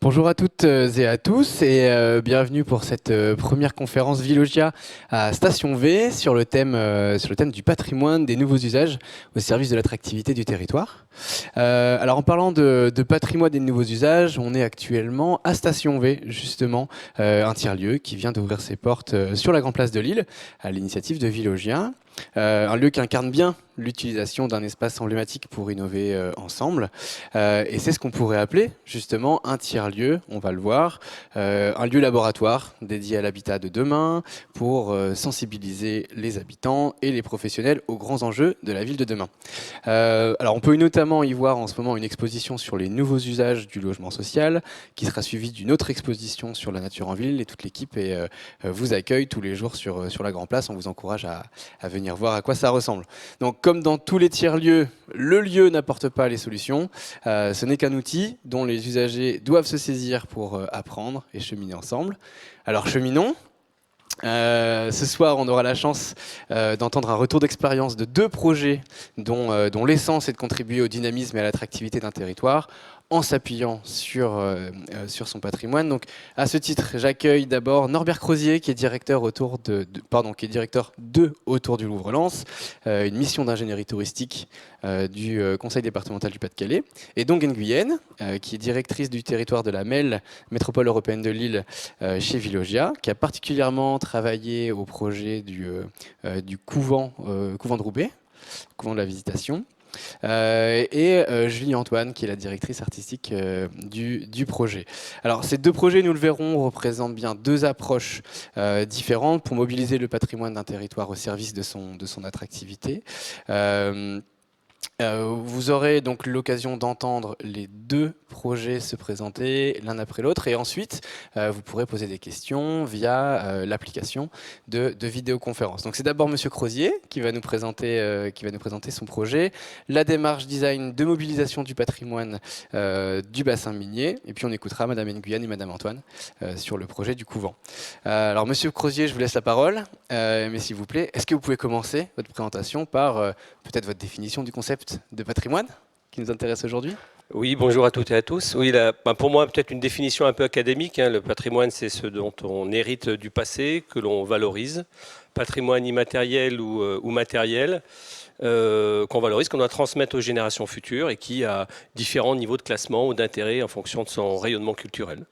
Bonjour à toutes et à tous et bienvenue pour cette première conférence Vilogia à Station V sur le thème du patrimoine des nouveaux usages au service de l'attractivité du territoire. Alors en parlant de patrimoine et de nouveaux usages, on est actuellement à Station V, justement, un tiers-lieu qui vient d'ouvrir ses portes sur la Grande Place de Lille à l'initiative de Vilogia. Un lieu qui incarne bien l'utilisation d'un espace emblématique pour innover ensemble. Et c'est ce qu'on pourrait appeler justement un tiers-lieu, on va le voir, un lieu laboratoire dédié à l'habitat de demain pour sensibiliser les habitants et les professionnels aux grands enjeux de la ville de demain. Alors on peut notamment y voir en ce moment une exposition sur les nouveaux usages du logement social qui sera suivie d'une autre exposition sur la nature en ville et toute l'équipe vous accueille tous les jours sur la Grand Place. On vous encourage à venir voir à quoi ça ressemble. Donc comme dans tous les tiers-lieux, le lieu n'apporte pas les solutions. Ce n'est qu'un outil dont les usagers doivent se saisir pour apprendre et cheminer ensemble. Alors cheminons. Ce soir, on aura la chance d'entendre un retour d'expérience de deux projets dont l'essence est de contribuer au dynamisme et à l'attractivité d'un territoire en s'appuyant sur son patrimoine. Donc, à ce titre, j'accueille d'abord Norbert Crozier, qui est directeur autour du Louvre-Lens, une mission d'ingénierie touristique du Conseil départemental du Pas-de-Calais, et donc Nguyen, qui est directrice du territoire de la MEL, Métropole européenne de Lille, chez Vilogia, qui a particulièrement travaillé au projet du couvent de Roubaix, couvent de la Visitation. Julie Antoine, qui est la directrice artistique du projet. Alors, ces deux projets, nous le verrons, représentent bien deux approches différentes pour mobiliser le patrimoine d'un territoire au service de son attractivité. Vous aurez donc l'occasion d'entendre les deux projets se présenter l'un après l'autre et ensuite vous pourrez poser des questions via l'application de vidéoconférence. Donc c'est d'abord Monsieur Crozier qui va nous présenter son projet, la démarche design de mobilisation du patrimoine du bassin minier, et puis on écoutera Madame Nguyen et Madame Antoine sur le projet du couvent. Alors Monsieur Crozier, je vous laisse la parole, mais s'il vous plaît, est-ce que vous pouvez commencer votre présentation par peut-être votre définition du concept de patrimoine qui nous intéresse aujourd'hui? Oui, bonjour à toutes et à tous. Oui, pour moi, peut-être une définition un peu académique. Le patrimoine, c'est ce dont on hérite du passé, que l'on valorise. Patrimoine immatériel ou matériel, qu'on valorise, qu'on doit transmettre aux générations futures et qui a différents niveaux de classement ou d'intérêt en fonction de son rayonnement culturel.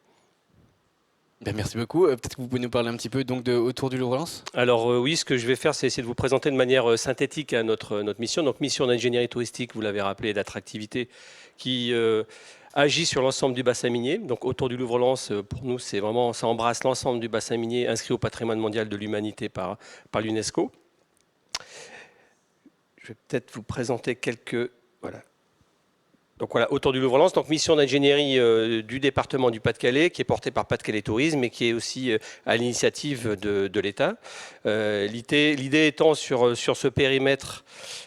Bien, merci beaucoup. Peut-être que vous pouvez nous parler un petit peu donc autour du Louvre-Lens. Alors oui, ce que je vais faire, c'est essayer de vous présenter de manière synthétique notre mission. Donc mission d'ingénierie touristique, vous l'avez rappelé, d'attractivité, qui agit sur l'ensemble du bassin minier. Donc autour du Louvre-Lens, pour nous, c'est vraiment, ça embrasse l'ensemble du bassin minier inscrit au patrimoine mondial de l'humanité par l'UNESCO. Je vais peut-être vous présenter quelques... Voilà. Donc voilà, autour du Louvre-Lens, donc mission d'ingénierie du département du Pas-de-Calais, qui est portée par Pas-de-Calais Tourisme et qui est aussi à l'initiative de l'État. L'idée étant sur ce périmètre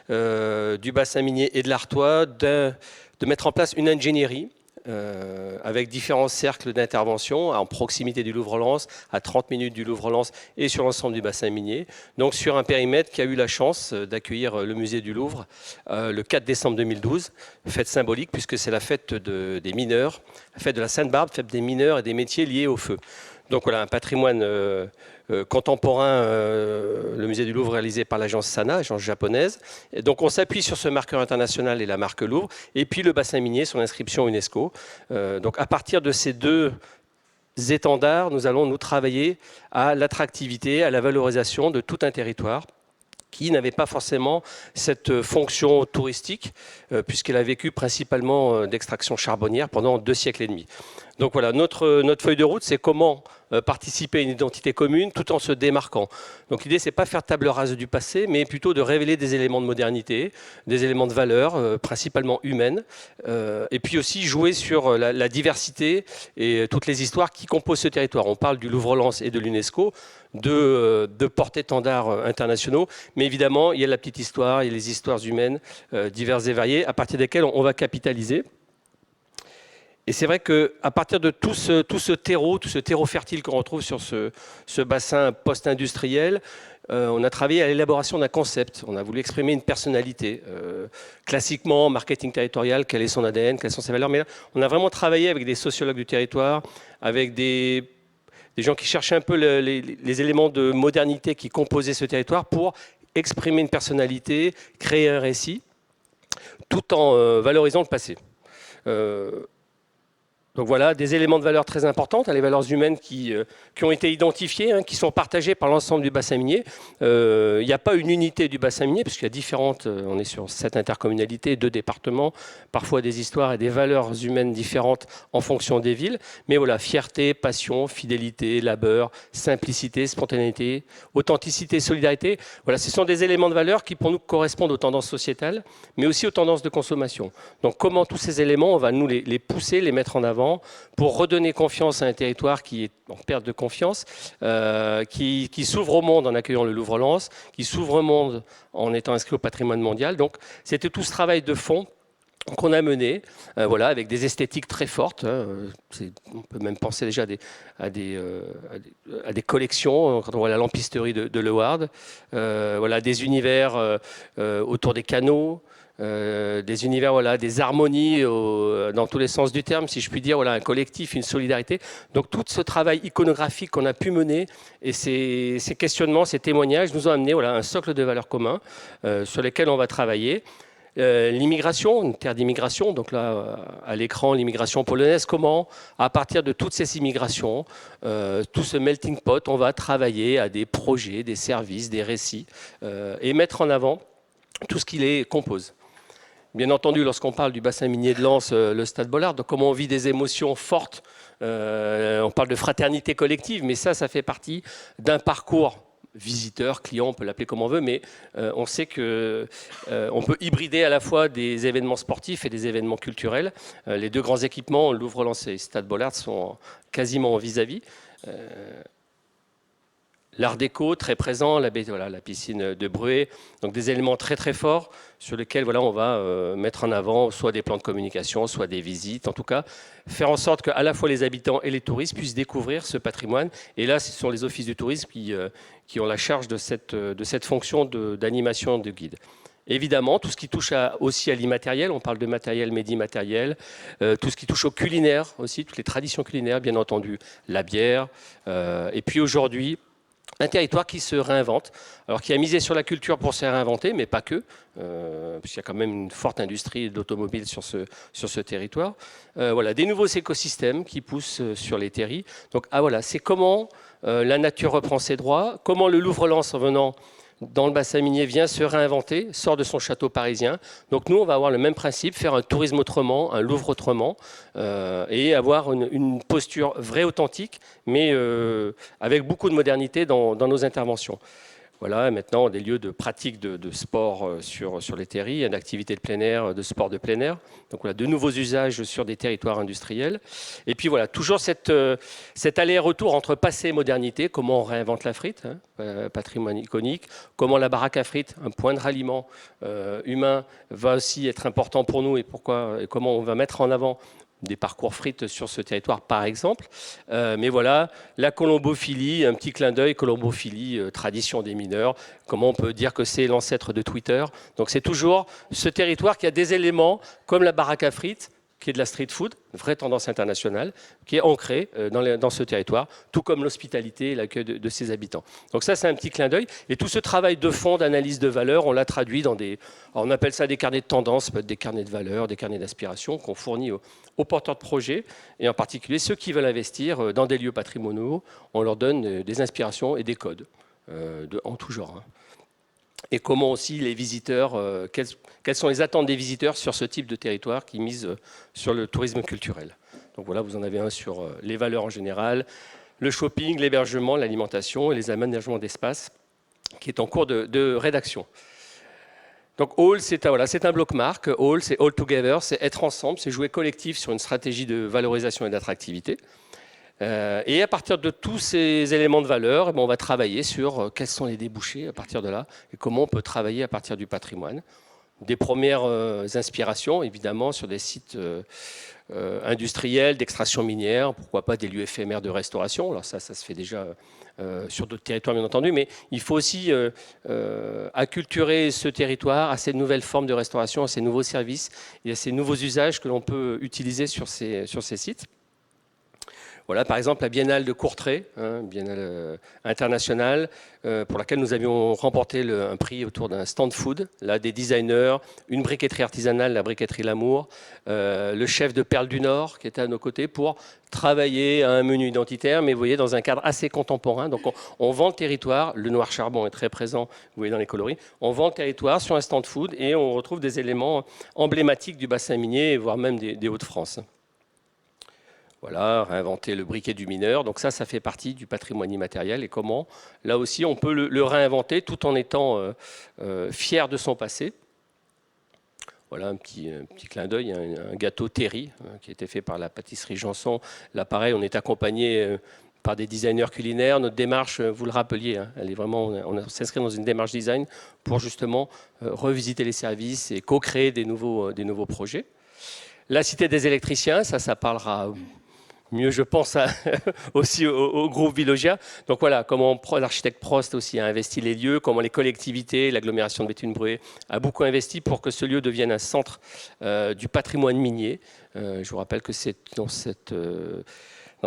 du bassin minier et de l'Artois de mettre en place une ingénierie avec différents cercles d'intervention en proximité du Louvre-Lens, à 30 minutes du Louvre-Lens et sur l'ensemble du bassin minier. Donc sur un périmètre qui a eu la chance d'accueillir le musée du Louvre le 4 décembre 2012, fête symbolique puisque c'est la fête des mineurs, la fête de la Sainte-Barbe, fête des mineurs et des métiers liés au feu. Donc voilà, un patrimoine contemporain, le musée du Louvre réalisé par l'agence Sana, agence japonaise. Et donc on s'appuie sur ce marqueur international et la marque Louvre, et puis le bassin minier, son inscription UNESCO. Donc à partir de ces deux étendards, nous allons nous travailler à l'attractivité, à la valorisation de tout un territoire qui n'avait pas forcément cette fonction touristique, puisqu'elle a vécu principalement d'extraction charbonnière pendant 2 siècles et demi. Donc voilà, notre feuille de route, c'est comment participer à une identité commune tout en se démarquant. Donc l'idée, c'est pas faire table rase du passé, mais plutôt de révéler des éléments de modernité, des éléments de valeur, principalement humaines, et puis aussi jouer sur la diversité et toutes les histoires qui composent ce territoire. On parle du Louvre-Lens et de l'UNESCO, de porte-étendards internationaux, mais évidemment, il y a la petite histoire, il y a les histoires humaines diverses et variées, à partir desquelles on va capitaliser. Et c'est vrai qu'à partir de tout ce terreau fertile qu'on retrouve sur ce bassin post-industriel, on a travaillé à l'élaboration d'un concept. On a voulu exprimer une personnalité. Classiquement, marketing territorial, quel est son ADN, quelles sont ses valeurs. Mais là, on a vraiment travaillé avec des sociologues du territoire, avec des gens qui cherchaient un peu les éléments de modernité qui composaient ce territoire pour exprimer une personnalité, créer un récit, tout en valorisant le passé. Donc voilà, des éléments de valeur très importants, les valeurs humaines qui ont été identifiées, qui sont partagées par l'ensemble du bassin minier. Il n'y a pas une unité du bassin minier, parce qu'il y a différentes, on est sur 7 intercommunalités, 2 départements, parfois des histoires et des valeurs humaines différentes en fonction des villes. Mais voilà, fierté, passion, fidélité, labeur, simplicité, spontanéité, authenticité, solidarité. Voilà, ce sont des éléments de valeur qui pour nous correspondent aux tendances sociétales, mais aussi aux tendances de consommation. Donc comment tous ces éléments, on va nous les pousser, les mettre en avant, pour redonner confiance à un territoire qui est en perte de confiance, qui s'ouvre au monde en accueillant le Louvre-Lens, qui s'ouvre au monde en étant inscrit au patrimoine mondial. Donc c'était tout ce travail de fond qu'on a mené, voilà, avec des esthétiques très fortes. On peut même penser déjà à des collections, quand on voit la lampisterie de Leward, voilà, des univers autour des canaux, des univers, voilà, des harmonies dans tous les sens du terme, si je puis dire, voilà, un collectif, une solidarité. Donc tout ce travail iconographique qu'on a pu mener et ces questionnements, ces témoignages nous ont amené, voilà, un socle de valeurs communs sur lesquels on va travailler. L'immigration, une terre d'immigration, donc là à l'écran l'immigration polonaise, comment à partir de toutes ces immigrations, tout ce melting pot, on va travailler à des projets, des services, des récits et mettre en avant tout ce qui les compose. Bien entendu, lorsqu'on parle du bassin minier de Lens, le Stade Bollaert, donc comment on vit des émotions fortes, on parle de fraternité collective, mais ça fait partie d'un parcours visiteur, client, on peut l'appeler comme on veut, mais on sait qu'on peut hybrider à la fois des événements sportifs et des événements culturels. Les 2 grands équipements, Louvre-Lens et Stade Bollaert, sont quasiment en vis-à-vis. L'art déco, très présent, la piscine de Bruay, donc des éléments très très forts sur lesquels voilà, on va mettre en avant soit des plans de communication, soit des visites, en tout cas faire en sorte qu'à la fois les habitants et les touristes puissent découvrir ce patrimoine. Et là, ce sont les offices du tourisme qui ont la charge de cette fonction d'animation de guide. Évidemment, tout ce qui touche aussi à l'immatériel, on parle de matériel, mais d'immatériel, tout ce qui touche au culinaire aussi, toutes les traditions culinaires, bien entendu, la bière, et puis aujourd'hui, un territoire qui se réinvente, alors qui a misé sur la culture pour se réinventer, mais pas que, puisqu'il y a quand même une forte industrie d'automobile sur ce territoire. Voilà, des nouveaux écosystèmes qui poussent sur les terris. Donc voilà, c'est comment la nature reprend ses droits, comment le Louvre-Lens en venant dans le bassin minier vient se réinventer, sort de son château parisien. Donc nous, on va avoir le même principe, faire un tourisme autrement, un Louvre autrement, et avoir une posture vraie, authentique, mais avec beaucoup de modernité dans nos interventions. Voilà, maintenant, des lieux de pratique de sport sur les terris, d'activités de plein air, de sport de plein air. Donc voilà, de nouveaux usages sur des territoires industriels. Et puis voilà, toujours cet aller-retour entre passé et modernité, comment on réinvente la frite, patrimoine iconique, comment la baraque à frites, un point de ralliement humain, va aussi être important pour nous et comment on va mettre en avant des parcours frites sur ce territoire, par exemple. Mais voilà, la colombophilie, un petit clin d'œil, colombophilie, tradition des mineurs. Comment on peut dire que c'est l'ancêtre de Twitter? Donc c'est toujours ce territoire qui a des éléments comme la baraque à frites, qui est de la street food, vraie tendance internationale, qui est ancrée dans ce territoire, tout comme l'hospitalité et l'accueil de ses habitants. Donc ça, c'est un petit clin d'œil. Et tout ce travail de fond, d'analyse de valeurs, on l'a traduit dans on appelle ça des carnets de tendance, peut-être des carnets de valeurs, des carnets d'aspiration qu'on fournit aux porteurs de projets, et en particulier ceux qui veulent investir dans des lieux patrimoniaux. On leur donne des inspirations et des codes en tout genre. Et comment aussi les visiteurs, quelles sont les attentes des visiteurs sur ce type de territoire qui mise sur le tourisme culturel. Donc voilà, vous en avez un sur les valeurs en général, le shopping, l'hébergement, l'alimentation et les aménagements d'espace qui est en cours de rédaction. Donc All, c'est un bloc-marque. All, c'est All Together, c'est être ensemble, c'est jouer collectif sur une stratégie de valorisation et d'attractivité. Et à partir de tous ces éléments de valeur, on va travailler sur quels sont les débouchés à partir de là et comment on peut travailler à partir du patrimoine. Des premières inspirations, évidemment, sur des sites industriels, d'extraction minière, pourquoi pas des lieux éphémères de restauration. Alors ça se fait déjà sur d'autres territoires, bien entendu, mais il faut aussi acculturer ce territoire à ces nouvelles formes de restauration, à ces nouveaux services et à ces nouveaux usages que l'on peut utiliser sur ces sites. Voilà, par exemple, la Biennale de Courtrai, Biennale internationale, pour laquelle nous avions remporté un prix autour d'un stand food. Là, des designers, une briqueterie artisanale, la briqueterie L'Amour, le chef de Perles du Nord qui était à nos côtés pour travailler à un menu identitaire, mais vous voyez, dans un cadre assez contemporain. Donc, on vend le territoire. Le noir charbon est très présent, vous voyez, dans les coloris. On vend le territoire sur un stand food et on retrouve des éléments emblématiques du bassin minier, voire même des Hauts-de-France. Voilà, réinventer le briquet du mineur. Donc ça fait partie du patrimoine immatériel. Et comment, là aussi, on peut le réinventer tout en étant fier de son passé. Voilà un petit clin d'œil, un gâteau Terry qui a été fait par la pâtisserie Janson. Là, pareil, on est accompagné par des designers culinaires. Notre démarche, vous le rappeliez, elle est vraiment, on s'inscrit dans une démarche design pour justement revisiter les services et co-créer des nouveaux projets. La Cité des électriciens, ça parlera mieux, je pense, aussi au groupe Vilogia. Donc voilà, comment l'architecte Prost aussi a investi les lieux, comment les collectivités, l'agglomération de Béthune-Bruay a beaucoup investi pour que ce lieu devienne un centre du patrimoine minier. Je vous rappelle que c'est dans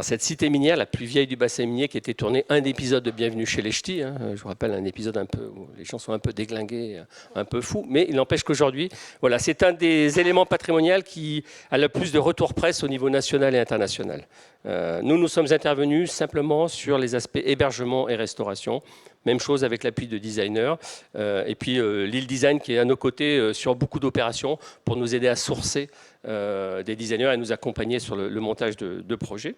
cette cité minière, la plus vieille du bassin minier, qui a été tourné un épisode de Bienvenue chez les Ch'tis. Je vous rappelle un épisode un peu où les gens sont un peu déglingués, un peu fous. Mais il n'empêche qu'aujourd'hui, voilà, c'est un des éléments patrimoniaux qui a le plus de retour presse au niveau national et international. Nous sommes intervenus simplement sur les aspects hébergement et restauration. Même chose avec l'appui de designers. Et puis l'île Design qui est à nos côtés sur beaucoup d'opérations pour nous aider à sourcer des designers et à nous accompagner sur le montage de projets.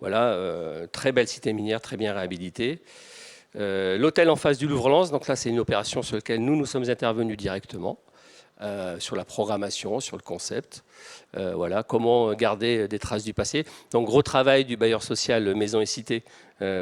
Voilà, très belle cité minière, très bien réhabilitée. L'hôtel en face du Louvre-Lens, donc là c'est une opération sur laquelle nous sommes intervenus directement, sur la programmation, sur le concept. Voilà, comment garder des traces du passé. Donc gros travail du bailleur social Maison et Cité,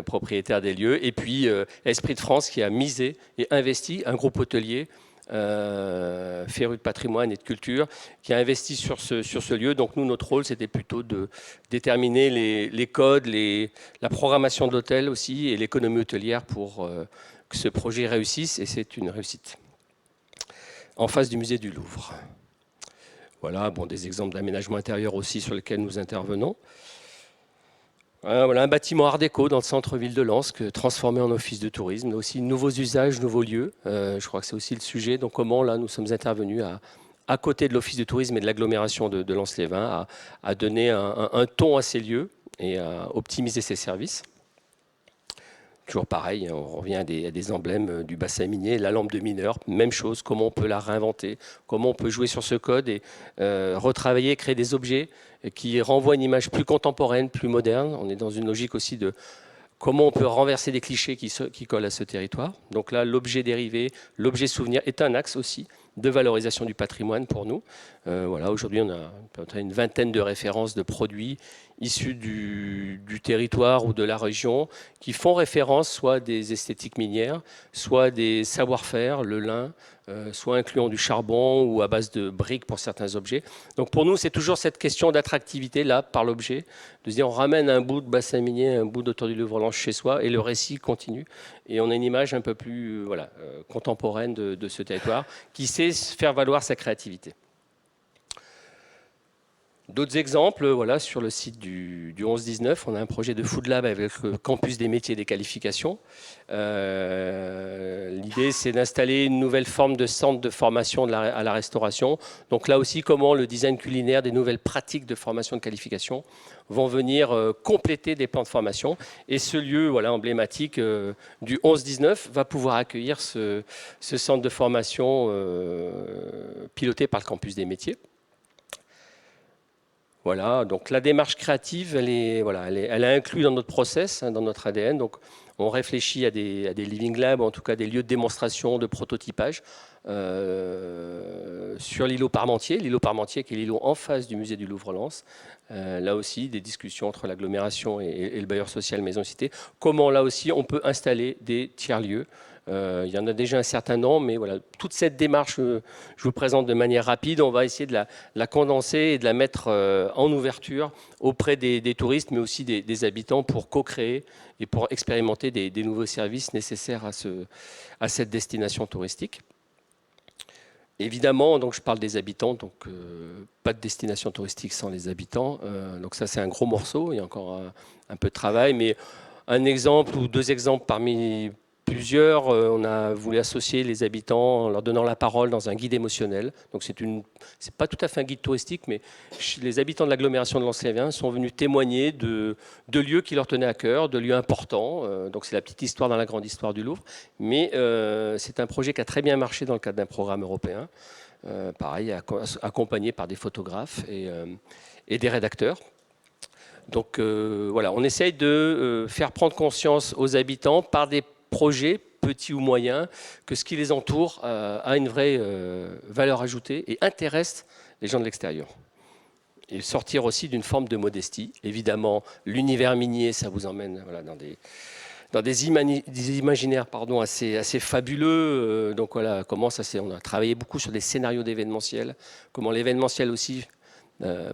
propriétaire des lieux. Et puis Esprit de France qui a misé et investi, un groupe hôtelier, féru de patrimoine et de culture, qui a investi sur ce lieu. Donc nous, notre rôle, c'était plutôt de déterminer les codes, la programmation de l'hôtel aussi et l'économie hôtelière pour que ce projet réussisse, et c'est une réussite. En face du musée du Louvre. Voilà, bon, des exemples d'aménagement intérieur aussi sur lesquels nous intervenons. Voilà, un bâtiment art déco dans le centre-ville de Lens, transformé en office de tourisme, mais aussi nouveaux usages, nouveaux lieux. Je crois que c'est aussi le sujet. Donc comment là nous sommes intervenus à côté de l'office de tourisme et de l'agglomération de Lens-les-Vins, à donner un ton à ces lieux et à optimiser ces services. Toujours pareil, on revient à des emblèmes du bassin minier, la lampe de mineur, même chose, comment on peut la réinventer, comment on peut jouer sur ce code et retravailler, créer des objets qui renvoient une image plus contemporaine, plus moderne. On est dans une logique aussi de comment on peut renverser des clichés qui collent à ce territoire. Donc là, l'objet dérivé, l'objet souvenir est un axe aussi de valorisation du patrimoine pour nous. Voilà, aujourd'hui, on a à peu près une vingtaine de références de produits issus du territoire ou de la région qui font référence soit à des esthétiques minières, soit à des savoir-faire, le lin, soit incluant du charbon ou à base de briques pour certains objets. Donc pour nous, c'est toujours cette question d'attractivité là par l'objet, de se dire on ramène un bout de bassin minier, un bout d'Autor du Louvre-Lens chez soi et le récit continue. Et on a une image un peu plus contemporaine de ce territoire qui sait faire valoir sa créativité. D'autres exemples, voilà, sur le site du 11-19, on a un projet de Food Lab avec le campus des métiers et des qualifications. L'idée, c'est d'installer une nouvelle forme de centre de formation à la restauration. Donc là aussi, comment le design culinaire, des nouvelles pratiques de formation de qualification vont venir compléter des plans de formation. Et ce lieu emblématique du 11-19 va pouvoir accueillir ce centre de formation piloté par le campus des métiers. Voilà, donc la démarche créative, elle est inclue dans notre process, dans notre ADN. Donc on réfléchit à des living labs, en tout cas des lieux de démonstration, de prototypage sur l'îlot Parmentier. L'îlot Parmentier qui est l'îlot en face du musée du Louvre-Lens. Là aussi, des discussions entre l'agglomération et le bailleur social Maison Cité. Comment là aussi on peut installer des tiers-lieux Il y en a déjà un certain nombre, mais voilà, toute cette démarche, je vous présente de manière rapide. On va essayer de la condenser et de la mettre en ouverture auprès des touristes, mais aussi des habitants pour co-créer et pour expérimenter des nouveaux services nécessaires à cette destination touristique. Évidemment, donc je parle des habitants, donc pas de destination touristique sans les habitants. Donc ça, c'est un gros morceau. Il y a encore un peu de travail, mais un exemple ou deux exemples parmi plusieurs, on a voulu associer les habitants en leur donnant la parole dans un guide émotionnel. Donc c'est pas tout à fait un guide touristique, mais les habitants de l'agglomération de Lens-Lévien sont venus témoigner de lieux qui leur tenaient à cœur, de lieux importants. Donc c'est la petite histoire dans la grande histoire du Louvre, mais c'est un projet qui a très bien marché dans le cadre d'un programme européen. Pareil, accompagné par des photographes et des rédacteurs. Donc voilà, on essaye de faire prendre conscience aux habitants par des projets, petits ou moyens, que ce qui les entoure a une vraie valeur ajoutée et intéresse les gens de l'extérieur. Et sortir aussi d'une forme de modestie. Évidemment, l'univers minier, ça vous emmène voilà, dans des imaginaires assez fabuleux. Donc voilà, on a travaillé beaucoup sur des scénarios d'événementiel, comment l'événementiel aussi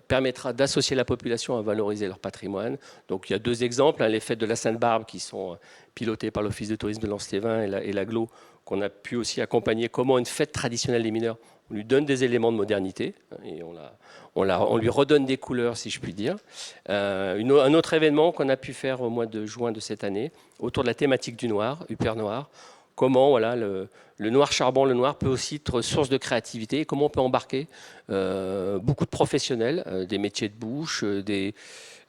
permettra d'associer la population à valoriser leur patrimoine. Donc il y a deux exemples, les fêtes de la Sainte-Barbe qui sont pilotées par l'Office de tourisme de Lens-Lévin et l'Aglo, qu'on a pu aussi accompagner. Comment une fête traditionnelle des mineurs, on lui donne des éléments de modernité et on lui redonne des couleurs, si je puis dire. Un autre événement qu'on a pu faire au mois de juin de cette année, autour de la thématique du noir, Huppert Noir. Comment voilà, le noir charbon, le noir peut aussi être source de créativité et comment on peut embarquer beaucoup de professionnels, des métiers de bouche, des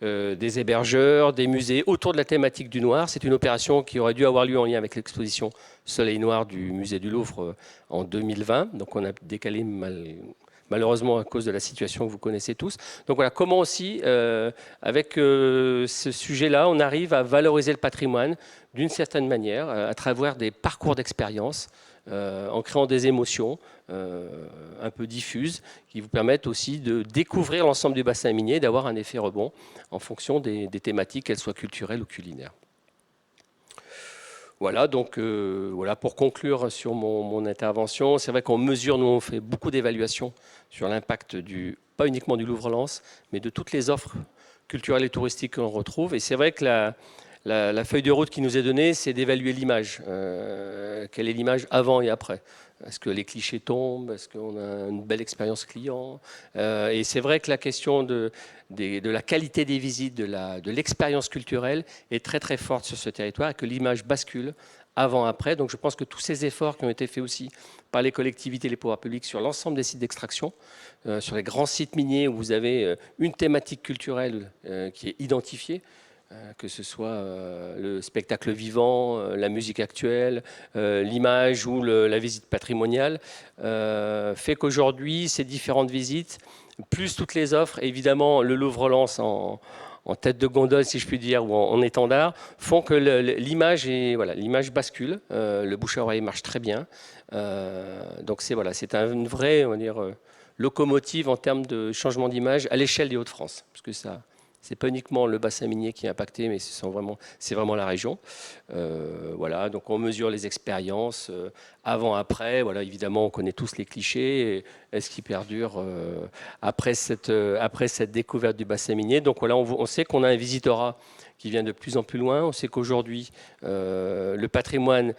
hébergeurs, des musées autour de la thématique du noir. C'est une opération qui aurait dû avoir lieu en lien avec l'exposition Soleil Noir du musée du Louvre en 2020. Donc on a décalé malheureusement à cause de la situation que vous connaissez tous. Donc voilà, comment aussi, avec ce sujet-là, on arrive à valoriser le patrimoine d'une certaine manière, à travers des parcours d'expérience, en créant des émotions un peu diffuses, qui vous permettent aussi de découvrir l'ensemble du bassin minier et d'avoir un effet rebond en fonction des thématiques, qu'elles soient culturelles ou culinaires. Voilà, donc voilà, pour conclure sur mon intervention, c'est vrai qu'on mesure, nous on fait beaucoup d'évaluations sur l'impact pas uniquement du Louvre-Lens, mais de toutes les offres culturelles et touristiques qu'on retrouve. Et c'est vrai que la feuille de route qui nous est donnée, c'est d'évaluer l'image. Quelle est l'image avant et après? Est-ce que les clichés tombent? Est-ce qu'on a une belle expérience client? Et c'est vrai que la question de la qualité des visites, de l'expérience culturelle est très très forte sur ce territoire et que l'image bascule avant-après. Donc je pense que tous ces efforts qui ont été faits aussi par les collectivités et les pouvoirs publics sur l'ensemble des sites d'extraction, sur les grands sites miniers où vous avez une thématique culturelle qui est identifiée, que ce soit le spectacle vivant, la musique actuelle, l'image ou la visite patrimoniale, fait qu'aujourd'hui, ces différentes visites, plus toutes les offres, évidemment le Louvre-Lens en tête de gondole, si je puis dire, ou en étendard, font que l'image bascule, le bouche à oreille marche très bien. Donc c'est une vraie, on va dire, locomotive en termes de changement d'image à l'échelle des Hauts-de-France, parce que ça... C'est pas uniquement le bassin minier qui est impacté, mais c'est vraiment la région. Voilà, donc on mesure les expériences avant, après. Voilà, évidemment, on connaît tous les clichés. Est-ce qu'ils perdurent après cette découverte du bassin minier? Donc voilà, on sait qu'on a un visitorat qui vient de plus en plus loin. On sait qu'aujourd'hui, le patrimoine,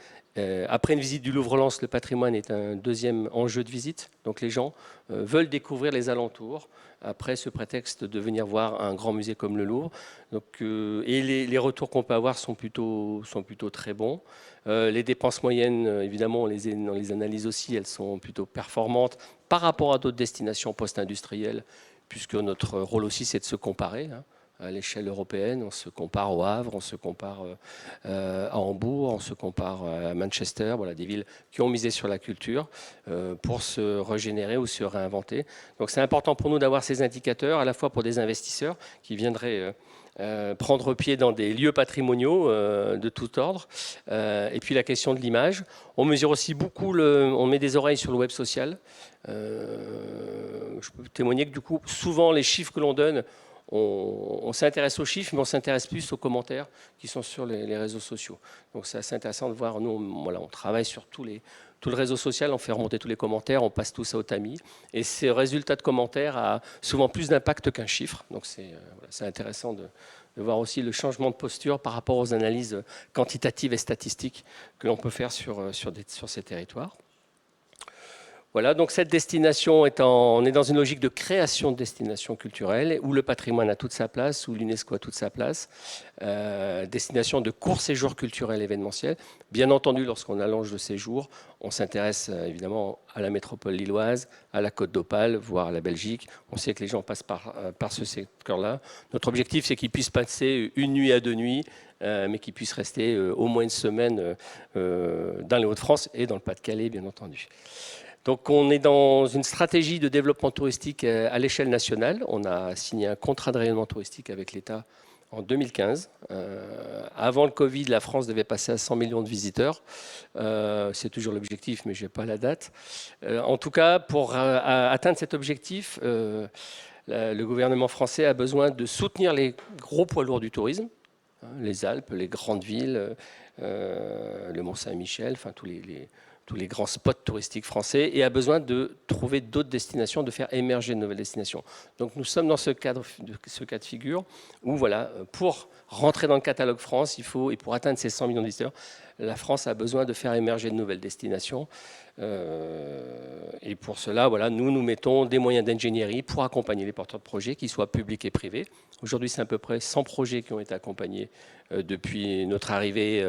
après une visite du Louvre-Lens, le patrimoine est un deuxième enjeu de visite. Donc les gens veulent découvrir les alentours après ce prétexte de venir voir un grand musée comme le Louvre. Donc, et les retours qu'on peut avoir sont plutôt très bons. Les dépenses moyennes, évidemment, on les analyse aussi, elles sont plutôt performantes par rapport à d'autres destinations post-industrielles, puisque notre rôle aussi, c'est de se comparer. À l'échelle européenne, on se compare au Havre, on se compare à Hambourg, on se compare à Manchester, voilà, des villes qui ont misé sur la culture pour se régénérer ou se réinventer. Donc c'est important pour nous d'avoir ces indicateurs, à la fois pour des investisseurs qui viendraient prendre pied dans des lieux patrimoniaux de tout ordre. Et puis la question de l'image. On mesure aussi beaucoup, on met des oreilles sur le web social. Je peux témoigner que du coup, souvent les chiffres que l'on donne, on s'intéresse aux chiffres, mais on s'intéresse plus aux commentaires qui sont sur les réseaux sociaux. Donc c'est assez intéressant de voir, nous, on travaille sur tout le réseau social, on fait remonter tous les commentaires, on passe tout ça au tamis. Et ces résultats de commentaires a souvent plus d'impact qu'un chiffre. Donc c'est intéressant de voir aussi le changement de posture par rapport aux analyses quantitatives et statistiques que l'on peut faire sur ces territoires. Voilà, donc cette destination on est dans une logique de création de destination culturelle où le patrimoine a toute sa place, où l'UNESCO a toute sa place. Destination de court séjour culturel événementiel. Bien entendu, lorsqu'on allonge le séjour, on s'intéresse évidemment à la métropole lilloise, à la Côte d'Opale, voire à la Belgique. On sait que les gens passent par ce secteur-là. Notre objectif, c'est qu'ils puissent passer une nuit à 2 nuits, mais qu'ils puissent rester au moins une semaine dans les Hauts-de-France et dans le Pas-de-Calais, bien entendu. Donc on est dans une stratégie de développement touristique à l'échelle nationale. On a signé un contrat de rayonnement touristique avec l'État en 2015. Avant le Covid, la France devait passer à 100 millions de visiteurs. C'est toujours l'objectif, mais je n'ai pas la date. En tout cas, pour atteindre cet objectif, le gouvernement français a besoin de soutenir les gros poids lourds du tourisme, les Alpes, les grandes villes, le Mont-Saint-Michel, enfin tous les grands spots touristiques français, et a besoin de trouver d'autres destinations, de faire émerger de nouvelles destinations. Donc nous sommes dans ce cas de figure où, voilà, pour rentrer dans le catalogue France, et pour atteindre ces 100 millions de visiteurs, la France a besoin de faire émerger de nouvelles destinations. Et pour cela, voilà, nous mettons des moyens d'ingénierie pour accompagner les porteurs de projets, qu'ils soient publics et privés. Aujourd'hui, c'est à peu près 100 projets qui ont été accompagnés depuis notre arrivée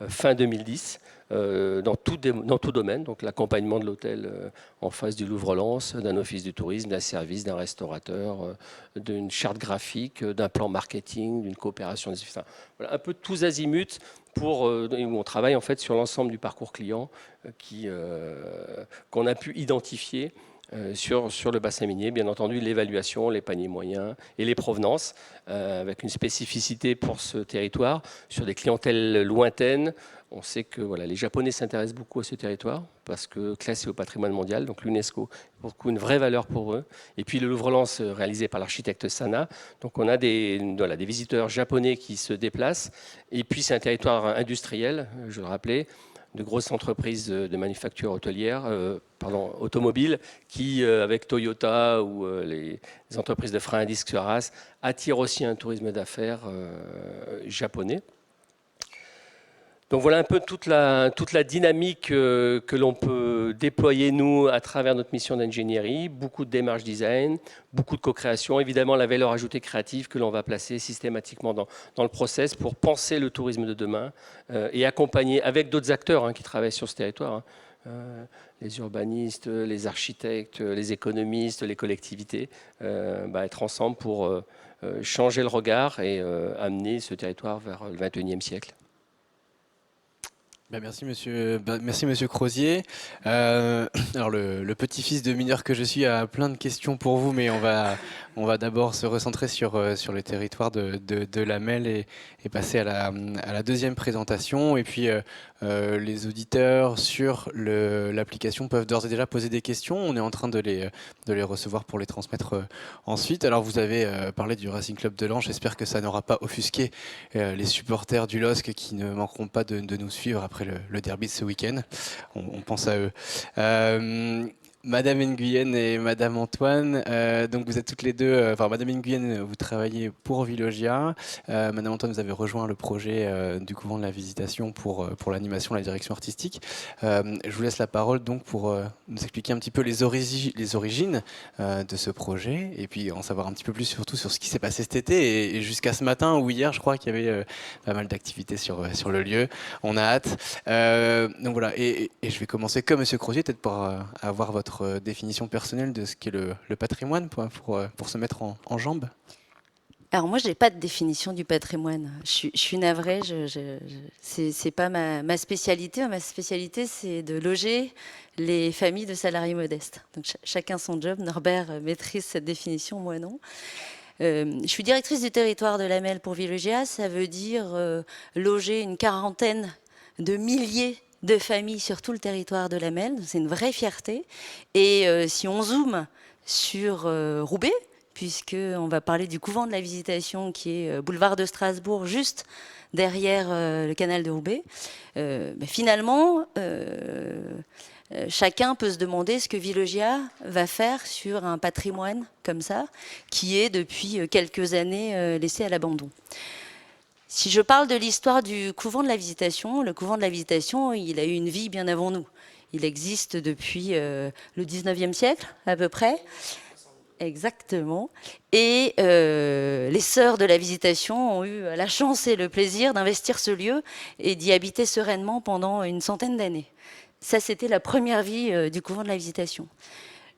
fin 2010. Dans tout domaine, donc l'accompagnement de l'hôtel en face du Louvre-Lens, d'un office du tourisme, d'un service, d'un restaurateur, d'une charte graphique, d'un plan marketing, d'une coopération. Enfin, voilà, un peu tous azimuts où on travaille en fait sur l'ensemble du parcours client qu'on a pu identifier sur le bassin minier. Bien entendu, l'évaluation, les paniers moyens et les provenances, avec une spécificité pour ce territoire, sur des clientèles lointaines. On sait que voilà, les Japonais s'intéressent beaucoup à ce territoire parce que classé au patrimoine mondial, donc l'UNESCO, pour une vraie valeur pour eux. Et puis le Louvre-Lens réalisé par l'architecte Sana. Donc on a des visiteurs japonais qui se déplacent. Et puis c'est un territoire industriel, je le rappelais, de grosses entreprises de manufacture automobile qui, avec Toyota ou les entreprises de freins à disque sur Arras, attirent aussi un tourisme d'affaires japonais. Donc voilà un peu toute la dynamique que l'on peut déployer, nous, à travers notre mission d'ingénierie. Beaucoup de démarches design, beaucoup de co-création. Évidemment, la valeur ajoutée créative que l'on va placer systématiquement dans le process pour penser le tourisme de demain et accompagner avec d'autres acteurs qui travaillent sur ce territoire. Les urbanistes, les architectes, les économistes, les collectivités, être ensemble pour changer le regard et amener ce territoire vers le XXIe siècle. Merci monsieur Crozier. Alors le petit-fils de mineur que je suis a plein de questions pour vous, mais on va d'abord se recentrer sur le territoire de Lamel et passer à la deuxième présentation. Et puis les auditeurs sur l'application peuvent d'ores et déjà poser des questions. On est en train de les recevoir pour les transmettre ensuite. Alors vous avez parlé du Racing Club de Lens. J'espère que ça n'aura pas offusqué les supporters du LOSC qui ne manqueront pas de nous suivre après le derby de ce week-end. On pense à eux. Madame Nguyen et Madame Antoine, donc vous êtes toutes les deux, Madame Nguyen, vous travaillez pour Vilogia, Madame Antoine, vous avez rejoint le projet du couvent de la Visitation pour l'animation, la direction artistique. Je vous laisse la parole donc pour nous expliquer un petit peu les origines de ce projet et puis en savoir un petit peu plus surtout sur ce qui s'est passé cet été et jusqu'à ce matin ou hier, je crois qu'il y avait pas mal d'activités sur le lieu. On a hâte. Donc voilà, et je vais commencer comme Monsieur Crozier, peut-être pour avoir votre définition personnelle de ce qu'est le patrimoine pour se mettre en jambes. Alors moi, je n'ai pas de définition du patrimoine. Je suis navrée, c'est pas ma spécialité. Ma spécialité, c'est de loger les familles de salariés modestes. Donc chacun son job. Norbert maîtrise cette définition, moi non. Je suis directrice du territoire de Lamel pour Vilogia. Ça veut dire loger une quarantaine de milliers de familles sur tout le territoire de Lamel. C'est une vraie fierté. Et si on zoome sur Roubaix, puisqu'on va parler du couvent de la Visitation qui est boulevard de Strasbourg, juste derrière le canal de Roubaix. Finalement, chacun peut se demander ce que Villogia va faire sur un patrimoine comme ça, qui est depuis quelques années laissé à l'abandon. Si je parle de l'histoire du couvent de la Visitation, le couvent de la Visitation, il a eu une vie bien avant nous. Il existe depuis le 19e siècle, à peu près. Exactement. Et les sœurs de la Visitation ont eu la chance et le plaisir d'investir ce lieu et d'y habiter sereinement pendant une centaine d'années. Ça, c'était la première vie du couvent de la Visitation.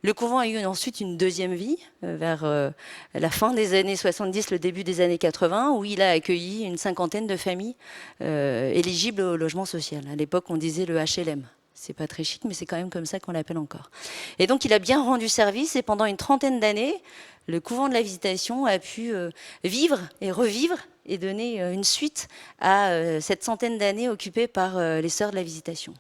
Le couvent a eu ensuite une deuxième vie vers la fin des années 70, le début des années 80, où il a accueilli une cinquantaine de familles éligibles au logement social. À l'époque, on disait le HLM. C'est pas très chic, mais c'est quand même comme ça qu'on l'appelle encore. Et donc, il a bien rendu service, et pendant une trentaine d'années, le couvent de la Visitation a pu vivre et revivre et donner une suite à cette centaine d'années occupée par les sœurs de la Visitation.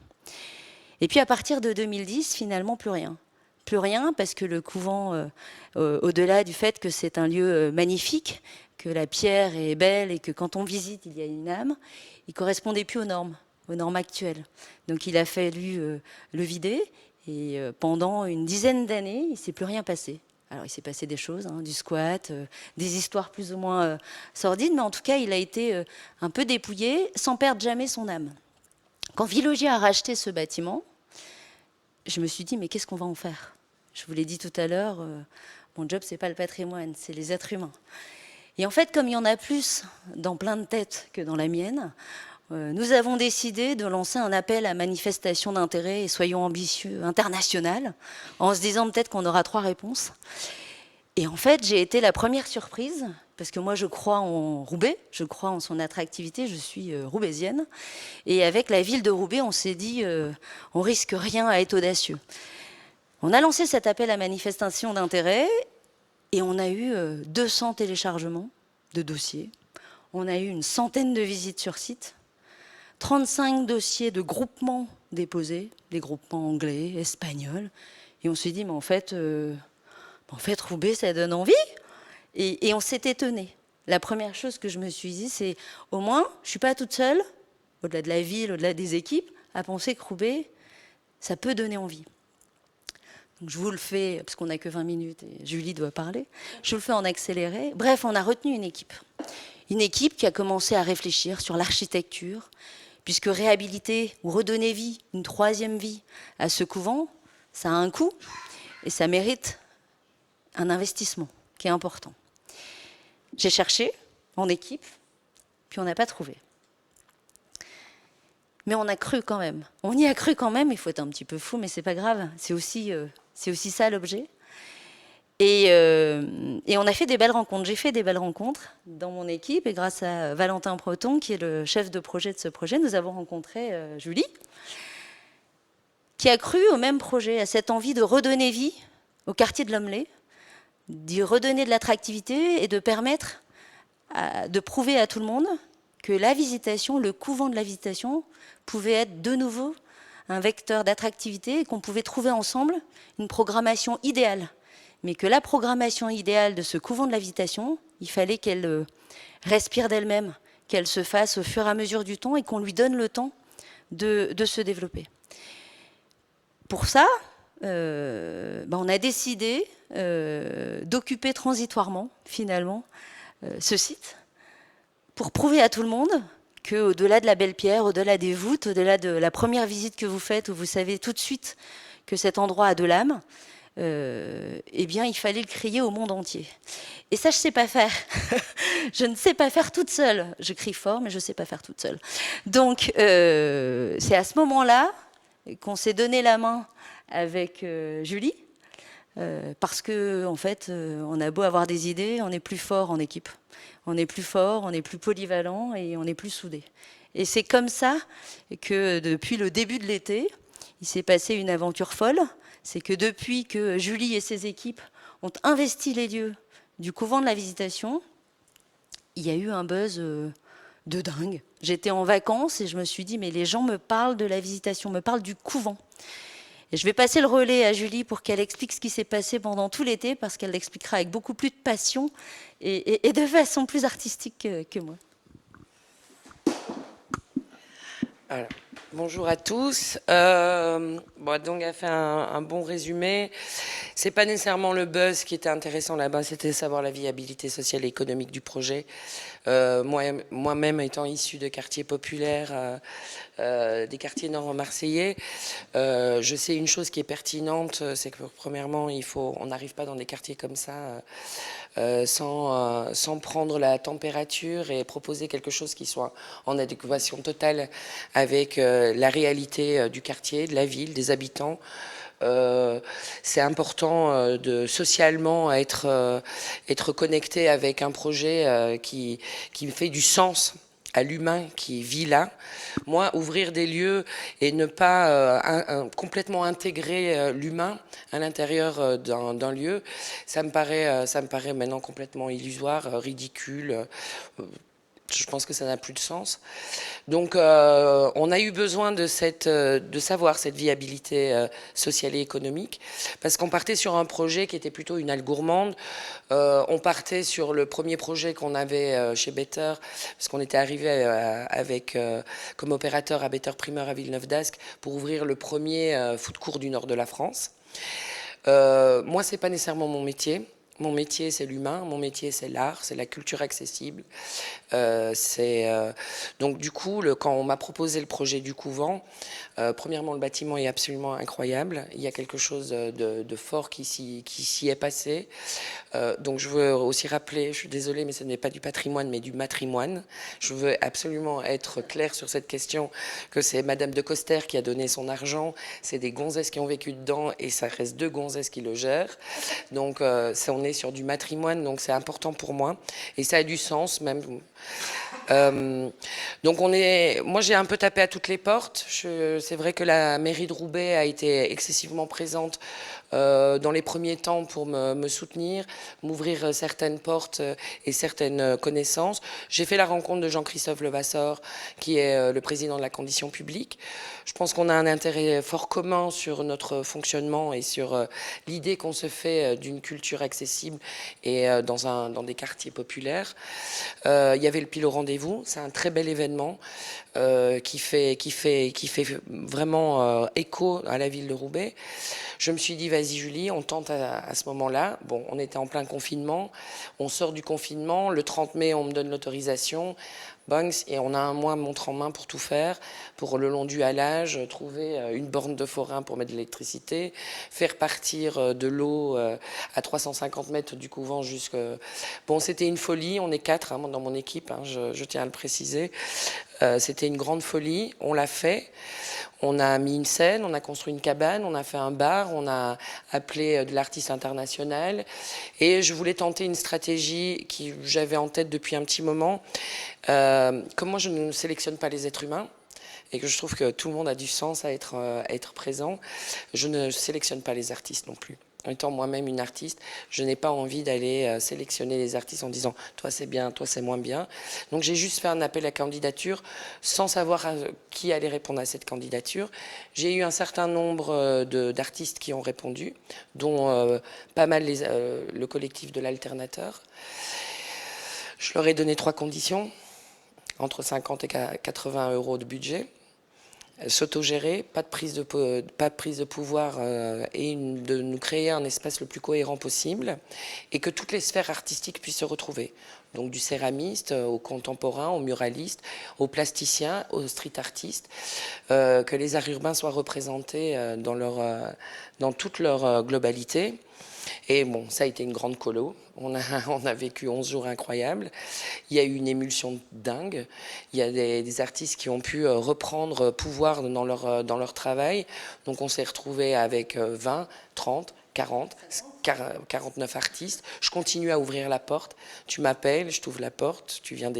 Et puis, à partir de 2010, finalement, plus rien. Plus rien, parce que le couvent, au-delà du fait que c'est un lieu magnifique, que la pierre est belle et que quand on visite, il y a une âme, il ne correspondait plus aux normes actuelles. Donc il a fallu le vider, et pendant une dizaine d'années, il ne s'est plus rien passé. Alors il s'est passé des choses, du squat, des histoires plus ou moins sordides, mais en tout cas, il a été un peu dépouillé, sans perdre jamais son âme. Quand Villogia a racheté ce bâtiment, je me suis dit, mais qu'est-ce qu'on va en faire? Je vous l'ai dit tout à l'heure, mon job, c'est pas le patrimoine, c'est les êtres humains. Et en fait, comme il y en a plus dans plein de têtes que dans la mienne, nous avons décidé de lancer un appel à manifestation d'intérêt, et soyons ambitieux, international, en se disant peut-être qu'on aura 3 réponses. Et en fait, j'ai été la première surprise, parce que moi, je crois en Roubaix, je crois en son attractivité, je suis roubaisienne. Et avec la ville de Roubaix, on s'est dit, on risque rien à être audacieux. On a lancé cet appel à manifestation d'intérêt, et on a eu 200 téléchargements de dossiers. On a eu une centaine de visites sur site, 35 dossiers de groupements déposés, des groupements anglais, espagnols. Et on s'est dit, mais en fait, Roubaix, ça donne envie. Et on s'est étonné. La première chose que je me suis dit, c'est au moins, je ne suis pas toute seule, au-delà de la ville, au-delà des équipes, à penser que Roubaix, ça peut donner envie. Donc je vous le fais, parce qu'on n'a que 20 minutes et Julie doit parler, je vous le fais en accéléré. Bref, on a retenu une équipe. Une équipe qui a commencé à réfléchir sur l'architecture, puisque réhabiliter ou redonner vie, une 3e vie à ce couvent, ça a un coût et ça mérite un investissement qui est important. J'ai cherché en équipe, puis on n'a pas trouvé. Mais on a cru quand même. On y a cru quand même, il faut être un petit peu fou, mais c'est pas grave. C'est aussi ça l'objet. Et on a fait des belles rencontres. J'ai fait des belles rencontres dans mon équipe, et grâce à Valentin Breton, qui est le chef de projet de ce projet, nous avons rencontré Julie, qui a cru au même projet, à cette envie de redonner vie au quartier de l'Homelet, d'y redonner de l'attractivité et de permettre de prouver à tout le monde que la Visitation, le couvent de la Visitation, pouvait être de nouveau un vecteur d'attractivité et qu'on pouvait trouver ensemble une programmation idéale. Mais que la programmation idéale de ce couvent de la Visitation, il fallait qu'elle respire d'elle-même, qu'elle se fasse au fur et à mesure du temps et qu'on lui donne le temps de se développer. Pour ça, on a décidé d'occuper transitoirement, finalement, ce site, pour prouver à tout le monde qu'au-delà de la belle pierre, au-delà des voûtes, au-delà de la première visite que vous faites, où vous savez tout de suite que cet endroit a de l'âme, il fallait le crier au monde entier. Et ça, je ne sais pas faire. Je ne sais pas faire toute seule. Je crie fort, mais je ne sais pas faire toute seule. Donc, c'est à ce moment-là qu'on s'est donné la main avec Julie, parce que, en fait, on a beau avoir des idées, on est plus fort en équipe. On est plus fort, on est plus polyvalent et on est plus soudés. Et c'est comme ça que, depuis le début de l'été, il s'est passé une aventure folle. C'est que depuis que Julie et ses équipes ont investi les lieux du couvent de la Visitation, il y a eu un buzz de dingue. J'étais en vacances et je me suis dit, mais les gens me parlent de la Visitation, me parlent du couvent. Et je vais passer le relais à Julie pour qu'elle explique ce qui s'est passé pendant tout l'été, parce qu'elle l'expliquera avec beaucoup plus de passion et de façon plus artistique que moi. Alors, bonjour à tous. Donc, elle a fait un bon résumé. C'est pas nécessairement le buzz qui était intéressant là-bas, c'était de savoir la viabilité sociale et économique du projet. Moi-même étant issue de quartiers populaires, des quartiers nord-marseillais, je sais une chose qui est pertinente, c'est que premièrement, on n'arrive pas dans des quartiers comme ça sans prendre la température et proposer quelque chose qui soit en adéquation totale avec la réalité du quartier, de la ville, des habitants. C'est important de socialement être connecté avec un projet qui fait du sens à l'humain qui vit là. Moi, ouvrir des lieux et ne pas complètement intégrer l'humain à l'intérieur d'un lieu, ça me paraît maintenant complètement illusoire, ridicule. Je pense que ça n'a plus de sens. Donc, on a eu besoin de savoir cette viabilité sociale et économique, parce qu'on partait sur un projet qui était plutôt une halle gourmande. On partait sur le premier projet qu'on avait chez Better, parce qu'on était arrivé avec comme opérateur à Better Primeur à Villeneuve-d'Ascq pour ouvrir le premier food court du nord de la France. Moi, c'est pas nécessairement mon métier. Mon métier, c'est l'humain. Mon métier, c'est l'art, c'est la culture accessible. Donc du coup, quand on m'a proposé le projet du couvent, premièrement, le bâtiment est absolument incroyable. Il y a quelque chose de fort qui s'y est passé. Donc je veux aussi rappeler, je suis désolée, mais ce n'est pas du patrimoine, mais du matrimoine. Je veux absolument être claire sur cette question, que c'est Madame de Coster qui a donné son argent. C'est des gonzesses qui ont vécu dedans et ça reste 2 gonzesses qui le gèrent. Donc on est sur du matrimoine, donc c'est important pour moi. Et ça a du sens même. Donc moi j'ai un peu tapé à toutes les portes. C'est vrai que la mairie de Roubaix a été excessivement présente dans les premiers temps pour me soutenir, m'ouvrir certaines portes et certaines connaissances. J'ai fait la rencontre de Jean-Christophe Levasseur, qui est le président de la Condition publique. Je pense qu'on a un intérêt fort commun sur notre fonctionnement et sur l'idée qu'on se fait d'une culture accessible et dans des quartiers populaires. Il y avait le Pile au rendez-vous, c'est un très bel événement qui fait vraiment écho à la ville de Roubaix. Je me suis dit, vas-y Julie, on tente à ce moment-là. Bon, on était en plein confinement, on sort du confinement, le 30 mai, on me donne l'autorisation. Banks, et on a un mois montre en main pour tout faire, pour le long du halage, trouver une borne de forain pour mettre de l'électricité, faire partir de l'eau à 350 mètres du couvent jusque... Bon, c'était une folie, on est 4 dans mon équipe, je tiens à le préciser. C'était une grande folie, on l'a fait. On a mis une scène, on a construit une cabane, on a fait un bar, on a appelé de l'artiste international. Et je voulais tenter une stratégie que j'avais en tête depuis un petit moment. Comme moi, je ne sélectionne pas les êtres humains, et que je trouve que tout le monde a du sens à être présent, je ne sélectionne pas les artistes non plus. En étant moi-même une artiste, je n'ai pas envie d'aller sélectionner les artistes en disant « toi c'est bien, toi c'est moins bien ». Donc j'ai juste fait un appel à candidature sans savoir qui allait répondre à cette candidature. J'ai eu un certain nombre d'artistes qui ont répondu, dont pas mal le collectif de l'Alternateur. Je leur ai donné 3 conditions, entre 50 et 80 € de budget. S'autogérer, pas de prise de pouvoir et de nous créer un espace le plus cohérent possible et que toutes les sphères artistiques puissent se retrouver. Donc du céramiste au contemporain, au muraliste, au plasticien, au street artiste, que les arts urbains soient représentés dans toute leur globalité. Et bon, ça a été une grande colo. On a vécu 11 jours incroyables. Il y a eu une émulsion dingue. Il y a des artistes qui ont pu reprendre pouvoir dans leur travail. Donc on s'est retrouvés avec 20, 30, 40, 49 artistes. Je continue à ouvrir la porte. Tu m'appelles, je t'ouvre la porte. Tu viens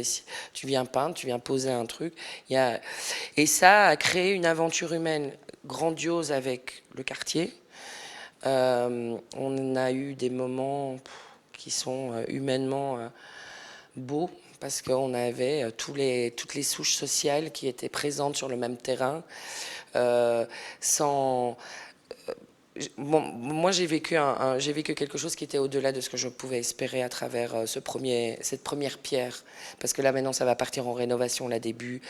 peindre, tu viens poser un truc. Et ça a créé une aventure humaine grandiose avec le quartier. On a eu des moments qui sont humainement beaux parce qu'on avait toutes les souches sociales qui étaient présentes sur le même terrain, sans Bon, moi, j'ai vécu quelque chose qui était au-delà de ce que je pouvais espérer à travers cette première pierre. Parce que là, maintenant, ça va partir en rénovation, là, début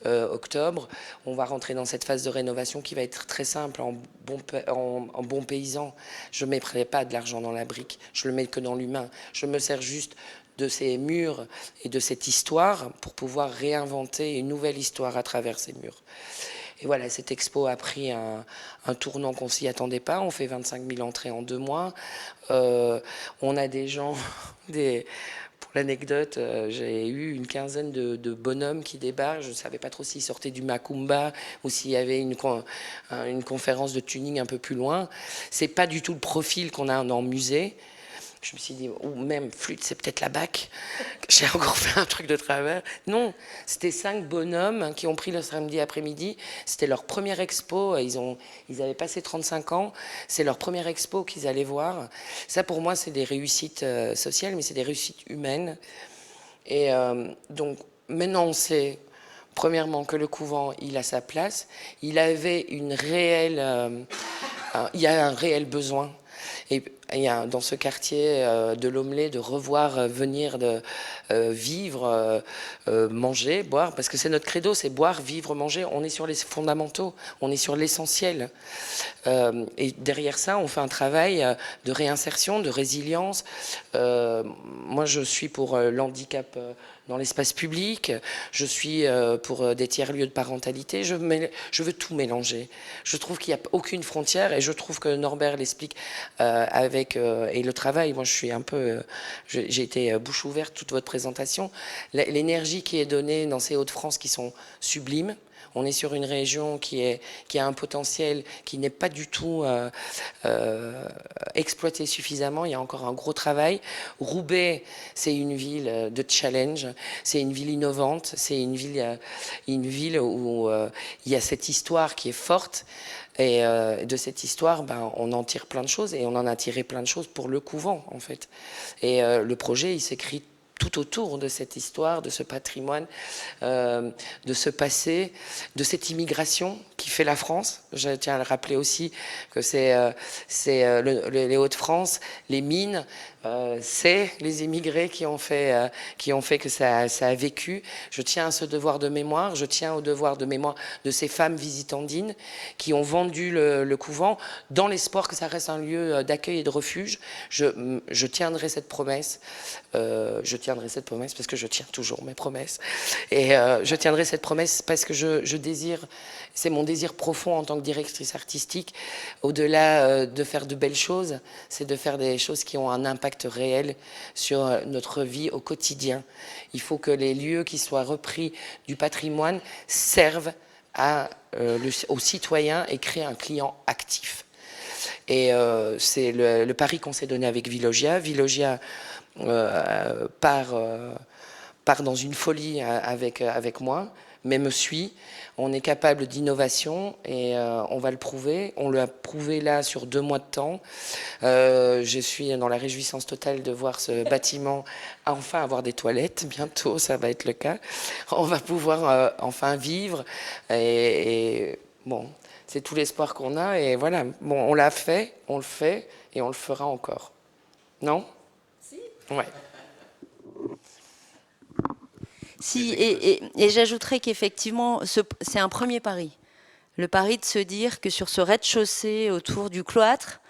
octobre. On va rentrer dans cette phase de rénovation qui va être très simple, en bon paysan. Je ne mettrai pas de l'argent dans la brique, je le mets que dans l'humain. Je me sers juste de ces murs et de cette histoire pour pouvoir réinventer une nouvelle histoire à travers ces murs. Et voilà, cette expo a pris un tournant qu'on ne s'y attendait pas. On fait 25 000 entrées en 2 mois. On a des gens, pour l'anecdote, j'ai eu une quinzaine de bonhommes qui débarquent. Je ne savais pas trop s'ils sortaient du Macumba ou s'il y avait une conférence de tuning un peu plus loin. Ce n'est pas du tout le profil qu'on a en musée. Je me suis dit, ou même flûte, c'est peut-être la BAC. J'ai encore fait un truc de travers. Non, c'était 5 bonhommes qui ont pris le samedi après-midi. C'était leur première expo. Ils avaient passé 35 ans. C'est leur première expo qu'ils allaient voir. Ça, pour moi, c'est des réussites sociales, mais c'est des réussites humaines. Et donc, maintenant, on sait, premièrement, que le couvent, il a sa place. Il avait il y a un réel besoin. Et il y a dans ce quartier de Lomelay de revoir venir vivre, manger, boire, parce que c'est notre credo, c'est boire, vivre, manger. On est sur les fondamentaux, on est sur l'essentiel. Et derrière ça, on fait un travail de réinsertion, de résilience. Moi, je suis pour l'handicap dans l'espace public, je suis pour des tiers-lieux de parentalité, je veux tout mélanger. Je trouve qu'il n'y a aucune frontière et je trouve que Norbert l'explique et le travail, moi je suis un peu, j'ai été bouche ouverte toute votre présentation, l'énergie qui est donnée dans ces Hauts-de-France qui sont sublimes. On est sur une région qui a un potentiel qui n'est pas du tout exploité suffisamment. Il y a encore un gros travail. Roubaix, c'est une ville de challenge, c'est une ville innovante, c'est une ville où il y a cette histoire qui est forte. Et de cette histoire, on en tire plein de choses et on en a tiré plein de choses pour le couvent, en fait. Et le projet, il s'écrit tout autour de cette histoire, de ce patrimoine, de ce passé, de cette immigration qui fait la France. Je tiens à le rappeler aussi que c'est les Hauts-de-France, les mines, c'est les immigrés qui ont fait que ça a vécu. Je tiens à ce devoir de mémoire, je tiens au devoir de mémoire de ces femmes visitandines qui ont vendu le couvent dans l'espoir que ça reste un lieu d'accueil et de refuge. Je tiendrai cette promesse. Parce que je tiens toujours mes promesses. Et je tiendrai cette promesse parce que je désire, c'est mon désir profond en tant que directrice artistique, au-delà de faire de belles choses, c'est de faire des choses qui ont un impact réel sur notre vie au quotidien. Il faut que les lieux qui soient repris du patrimoine servent aux citoyens et créent un client actif. Et c'est le pari qu'on s'est donné avec Vilogia. Vilogia part dans une folie avec moi, mais me suit. On est capable d'innovation et on va le prouver. On l'a prouvé là sur 2 mois de temps. Je suis dans la réjouissance totale de voir ce bâtiment enfin avoir des toilettes. Bientôt, ça va être le cas. On va pouvoir enfin vivre. Et bon, c'est tout l'espoir qu'on a. Et voilà, bon, on l'a fait, on le fait et on le fera encore. Non ? Si. Ouais. Si, et j'ajouterais qu'effectivement, c'est un premier pari. Le pari de se dire que sur ce rez-de-chaussée autour du cloître,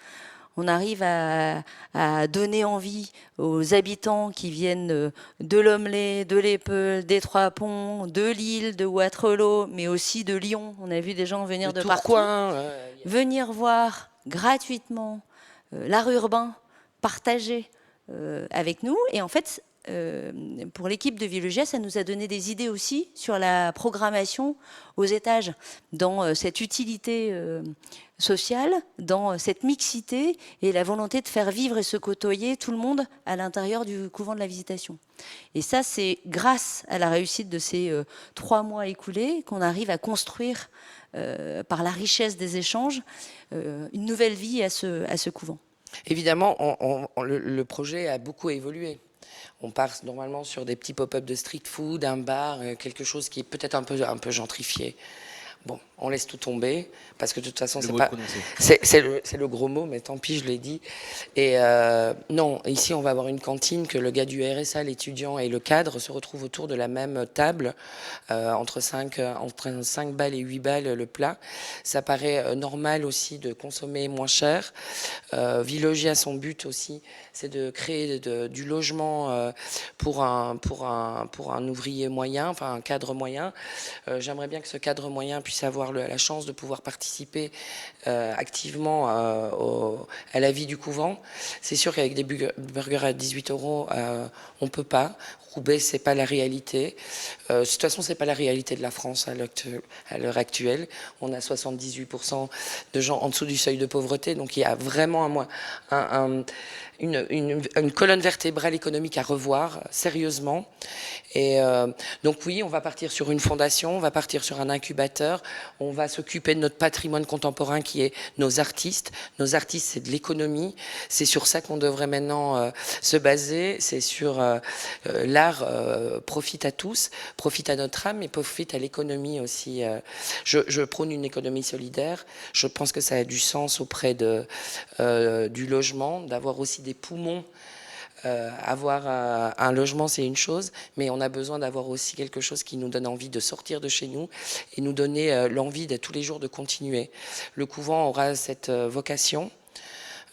on arrive à donner envie aux habitants qui viennent de Lomelay, de l'Epeul, des Trois-Ponts, de Lille, de Waterloo, mais aussi de Lyon. On a vu des gens venir de partout. Venir voir gratuitement l'art urbain, partager avec nous. Et en fait, pour l'équipe de Vilogia, ça nous a donné des idées aussi sur la programmation aux étages, dans cette utilité sociale, dans cette mixité et la volonté de faire vivre et se côtoyer tout le monde à l'intérieur du couvent de la Visitation. Et ça, c'est grâce à la réussite de ces 3 mois écoulés qu'on arrive à construire, par la richesse des échanges, une nouvelle vie à ce couvent. Évidemment, le projet a beaucoup évolué. On part normalement sur des petits pop-up de street food, un bar, quelque chose qui est peut-être un peu gentrifié. Bon, on laisse tout tomber, parce que de toute façon, Le c'est mot pas... est prononcé. C'est le gros mot, mais tant pis, je l'ai dit. Et non, ici, on va avoir une cantine que le gars du RSA, l'étudiant et le cadre se retrouvent autour de la même table, entre 5 balles et 8 balles le plat. Ça paraît normal aussi de consommer moins cher. Vilogia, son but aussi, c'est de créer du logement pour un ouvrier moyen, enfin un cadre moyen. J'aimerais bien que ce cadre moyen puisse avoir la chance de pouvoir participer activement à la vie du couvent. C'est sûr qu'avec des burgers à 18 € on ne peut pas. Roubaix, c'est pas la réalité. De toute façon, c'est pas la réalité de la France à l'heure actuelle. On a 78% de gens en dessous du seuil de pauvreté, donc il y a vraiment une colonne vertébrale économique à revoir sérieusement. Et donc oui, on va partir sur une fondation, on va partir sur un incubateur, on va s'occuper de notre patrimoine contemporain qui est nos artistes. Nos artistes, c'est de l'économie, c'est sur ça qu'on devrait maintenant se baser, c'est sur l'art profite à tous, profite à notre âme, mais profite à l'économie aussi. Je prône une économie solidaire, je pense que ça a du sens auprès du logement, d'avoir aussi des poumons. Avoir un logement, c'est une chose, mais on a besoin d'avoir aussi quelque chose qui nous donne envie de sortir de chez nous et nous donner l'envie de tous les jours de continuer. Le couvent aura cette vocation.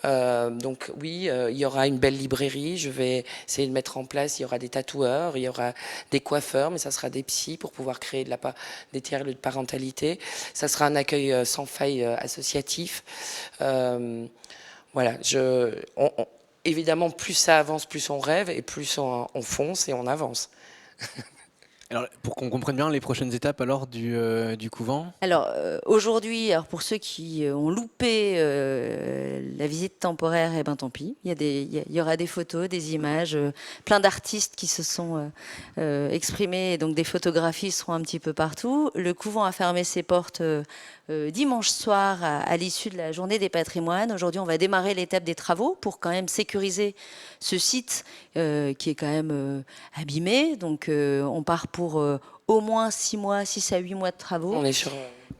Donc oui, il y aura une belle librairie, je vais essayer de mettre en place, il y aura des tatoueurs, il y aura des coiffeurs, mais ça sera des psys pour pouvoir créer des tiers de parentalité. Ça sera un accueil sans faille associatif. Voilà, évidemment, plus ça avance, plus on rêve, et plus on fonce et on avance. Alors, pour qu'on comprenne bien les prochaines étapes alors du couvent. Alors aujourd'hui, alors pour ceux qui ont loupé la visite temporaire, eh ben tant pis. Il y aura des photos, des images, plein d'artistes qui se sont exprimés, et donc des photographies seront un petit peu partout. Le couvent a fermé ses portes dimanche soir à l'issue de la journée des patrimoines. Aujourd'hui, on va démarrer l'étape des travaux pour quand même sécuriser ce site qui est quand même abîmé. Donc on part pour au moins 6 à 8 mois de travaux. On est sur...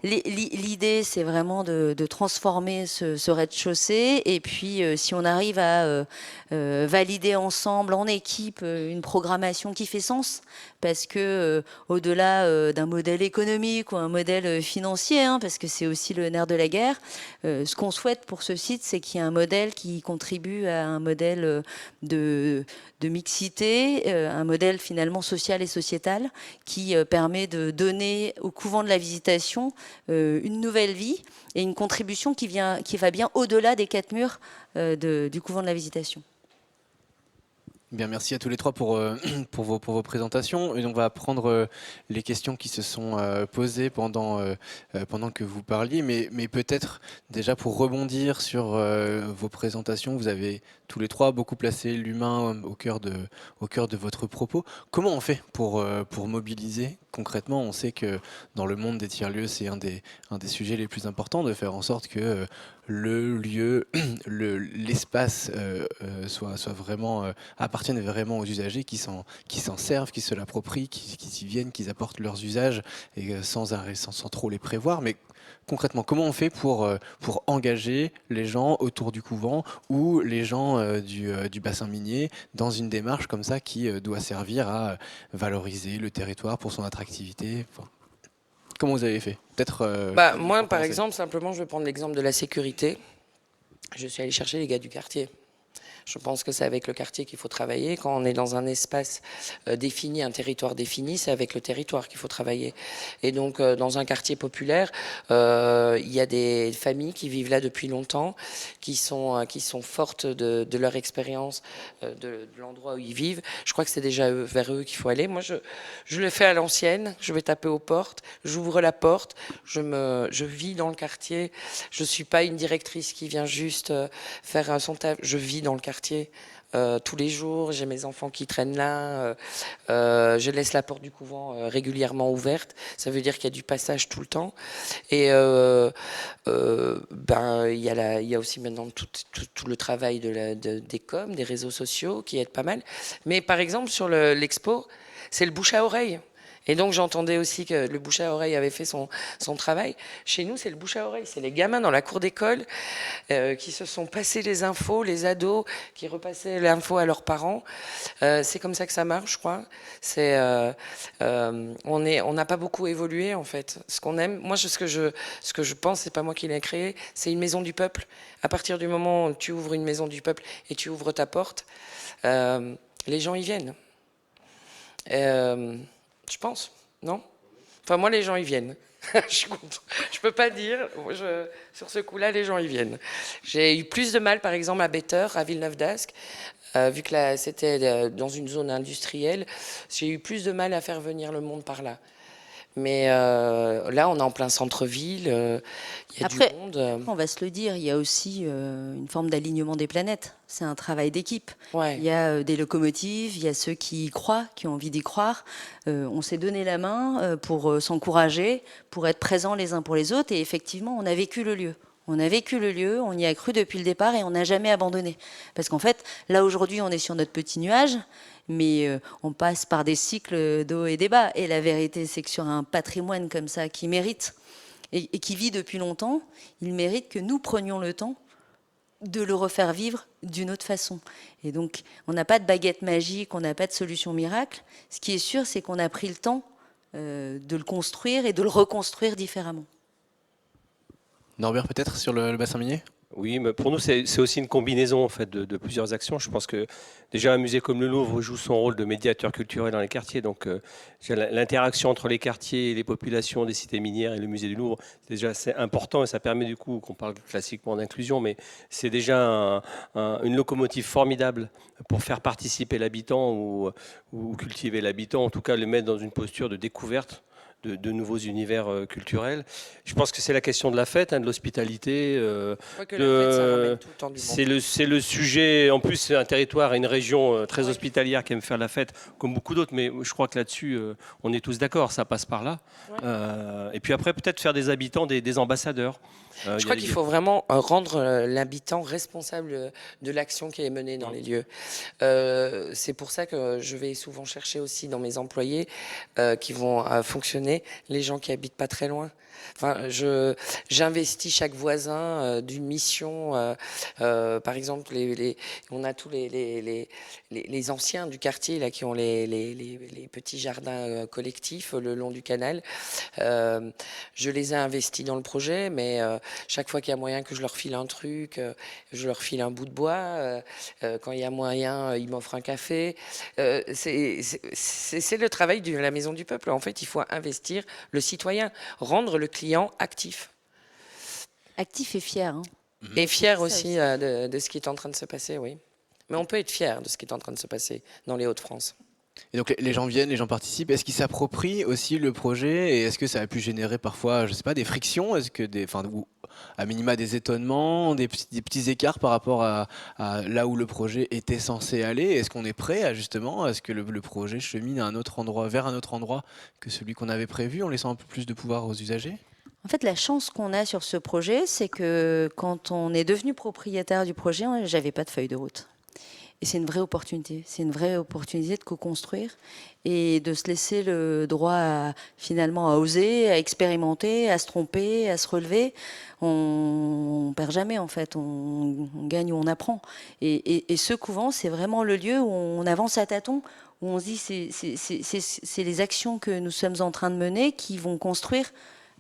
L'idée, c'est vraiment de transformer ce rez-de-chaussée. Et puis, si on arrive à valider ensemble, en équipe, une programmation qui fait sens, parce que au-delà d'un modèle économique ou un modèle financier, hein, parce que c'est aussi le nerf de la guerre, ce qu'on souhaite pour ce site, c'est qu'il y ait un modèle qui contribue à un modèle de mixité, un modèle finalement social et sociétal qui permet de donner au couvent de la Visitation une nouvelle vie et une contribution qui va bien au-delà des 4 murs du couvent de la Visitation. Bien, merci à tous les trois pour vos présentations. Et on va prendre les questions qui se sont posées pendant que vous parliez, mais peut-être déjà pour rebondir sur vos présentations, vous avez tous les trois beaucoup placé l'humain au cœur de votre propos. Comment on fait pour mobiliser concrètement? On sait que dans le monde des tiers-lieux, c'est un des sujets les plus importants, de faire en sorte que le lieu, l'espace soit vraiment appartiennent vraiment aux usagers qui s'en servent, qui se l'approprient, qui y viennent, qui apportent leurs usages et sans trop les prévoir. Mais concrètement, comment on fait pour engager les gens autour du couvent ou les gens du bassin minier dans une démarche comme ça qui doit servir à valoriser le territoire pour son attractivité? Enfin, comment vous avez fait? Peut-être. Moi, par exemple, simplement, je vais prendre l'exemple de la sécurité. Je suis allé chercher les gars du quartier. Je pense que c'est avec le quartier qu'il faut travailler. Quand on est dans un espace défini, un territoire défini, c'est avec le territoire qu'il faut travailler. Et donc, dans un quartier populaire, il y a des familles qui vivent là depuis longtemps, qui sont fortes de leur expérience, de l'endroit où ils vivent. Je crois que c'est déjà vers eux qu'il faut aller. Moi, je le fais à l'ancienne. Je vais taper aux portes. J'ouvre la porte. Je vis dans le quartier. Je ne suis pas une directrice qui vient juste faire son taf. Je vis dans le quartier. Tous les jours, j'ai mes enfants qui traînent là, je laisse la porte du couvent régulièrement ouverte, ça veut dire qu'il y a du passage tout le temps, et il y a aussi maintenant tout le travail des coms, des réseaux sociaux qui aident pas mal, mais par exemple sur l'expo, c'est le bouche à oreille. Et donc j'entendais aussi que le bouche à oreille avait fait son travail. Chez nous, c'est le bouche à oreille, c'est les gamins dans la cour d'école qui se sont passés les infos, les ados qui repassaient l'info à leurs parents. C'est comme ça que ça marche, je crois. On n'a pas beaucoup évolué en fait. Ce qu'on aime, moi, ce que je pense, c'est pas moi qui l'ai créé, c'est une maison du peuple. À partir du moment où tu ouvres une maison du peuple et tu ouvres ta porte, les gens y viennent. Je pense, non? Enfin, moi, les gens y viennent. Je suis content. Je peux pas dire. Sur ce coup-là, les gens y viennent. J'ai eu plus de mal, par exemple, à Betteur, à Villeneuve d'Ascq, vu que c'était dans une zone industrielle. J'ai eu plus de mal à faire venir le monde par là. Mais là, on est en plein centre-ville, il y a Après, du monde. on va se le dire, il y a aussi une forme d'alignement des planètes. C'est un travail d'équipe. Ouais. Il y a des locomotives, il y a ceux qui y croient, qui ont envie d'y croire. On s'est donné la main pour s'encourager, pour être présents les uns pour les autres. Et effectivement, on a vécu le lieu. On a vécu le lieu, on y a cru depuis le départ et on n'a jamais abandonné. Parce qu'en fait, là aujourd'hui, on est sur notre petit nuage, mais on passe par des cycles d'eau et des bas. Et la vérité, c'est que sur un patrimoine comme ça, qui mérite et qui vit depuis longtemps, il mérite que nous prenions le temps de le refaire vivre d'une autre façon. Et donc, on n'a pas de baguette magique, on n'a pas de solution miracle. Ce qui est sûr, c'est qu'on a pris le temps de le construire et de le reconstruire différemment. Norbert, peut-être, sur le bassin minier? Oui, mais pour nous, c'est aussi une combinaison en fait, de plusieurs actions. Je pense que déjà un musée comme le Louvre joue son rôle de médiateur culturel dans les quartiers. Donc l'interaction entre les quartiers et les populations des cités minières et le musée du Louvre, c'est déjà assez important et ça permet du coup qu'on parle classiquement d'inclusion, mais c'est déjà une locomotive formidable pour faire participer l'habitant ou cultiver l'habitant, en tout cas le mettre dans une posture de découverte de nouveaux univers culturels. Je pense que c'est la question de la fête, de l'hospitalité. C'est le sujet. En plus, c'est un territoire et une région très hospitalière qui aime faire la fête, comme beaucoup d'autres. Mais je crois que là-dessus, on est tous d'accord. Ça passe par là. Et puis après, peut-être faire des habitants des ambassadeurs. Je crois qu'il faut vraiment rendre l'habitant responsable de l'action qui est menée dans les lieux. C'est pour ça que je vais souvent chercher aussi dans mes employés qui vont fonctionner les gens qui habitent pas très loin. Enfin, j'investis chaque voisin d'une mission. Par exemple, on a tous les anciens du quartier là, qui ont les petits jardins collectifs le long du canal. Je les ai investis dans le projet, mais chaque fois qu'il y a moyen que je leur file un truc, je leur file un bout de bois. Quand il y a moyen, ils m'offrent un café. C'est le travail de la Maison du Peuple. En fait, il faut investir le citoyen, rendre le client actif. Actif et fier. Hein. Et fier aussi de ce qui est en train de se passer, oui. Mais on peut être fier de ce qui est en train de se passer dans les Hauts-de-France. Et donc les gens viennent, les gens participent. Est-ce qu'ils s'approprient aussi le projet et est-ce que ça a pu générer parfois, je sais pas, des frictions, est-ce que ou à minima des étonnements, des petits écarts par rapport à là où le projet était censé aller? Est-ce qu'on est prêt à justement, est-ce que le projet chemine à un autre endroit, vers un autre endroit que celui qu'on avait prévu, en laissant un peu plus de pouvoir aux usagers? En fait, la chance qu'on a sur ce projet, c'est que quand on est devenu propriétaire du projet, j'avais pas de feuille de route. Et c'est une vraie opportunité. C'est une vraie opportunité de co-construire et de se laisser le droit finalement à oser, à expérimenter, à se tromper, à se relever. On perd jamais en fait. On gagne ou on apprend. Et ce couvent, c'est vraiment le lieu où on avance à tâtons, où on se dit c'est les actions que nous sommes en train de mener qui vont construire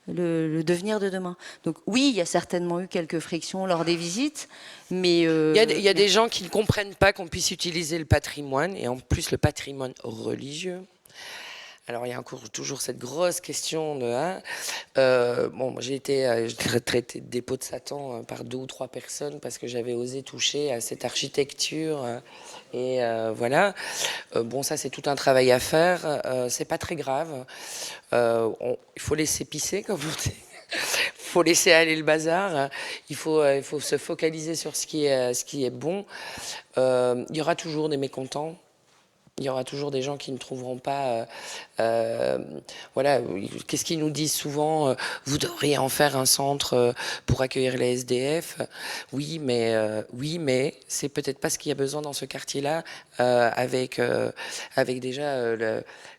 le devenir de demain. Donc oui, il y a certainement eu quelques frictions lors des visites, mais... Il y a des gens qui ne comprennent pas qu'on puisse utiliser le patrimoine, et en plus le patrimoine religieux. Alors il y a encore toujours cette grosse question de... bon, j'ai été traité de dépôt de Satan par 2 ou 3 personnes parce que j'avais osé toucher à cette architecture. Et voilà. Bon, ça c'est tout un travail à faire. C'est pas très grave. Il faut laisser pisser, comme vous dites. Il faut laisser aller le bazar. Il faut se focaliser sur ce qui est bon. Il y aura toujours des mécontents. Il y aura toujours des gens qui ne trouveront pas. Voilà, qu'est-ce qu'ils nous disent souvent? Vous devriez en faire un centre pour accueillir les SDF. Oui, mais c'est peut-être pas ce qu'il y a besoin dans ce quartier-là, avec déjà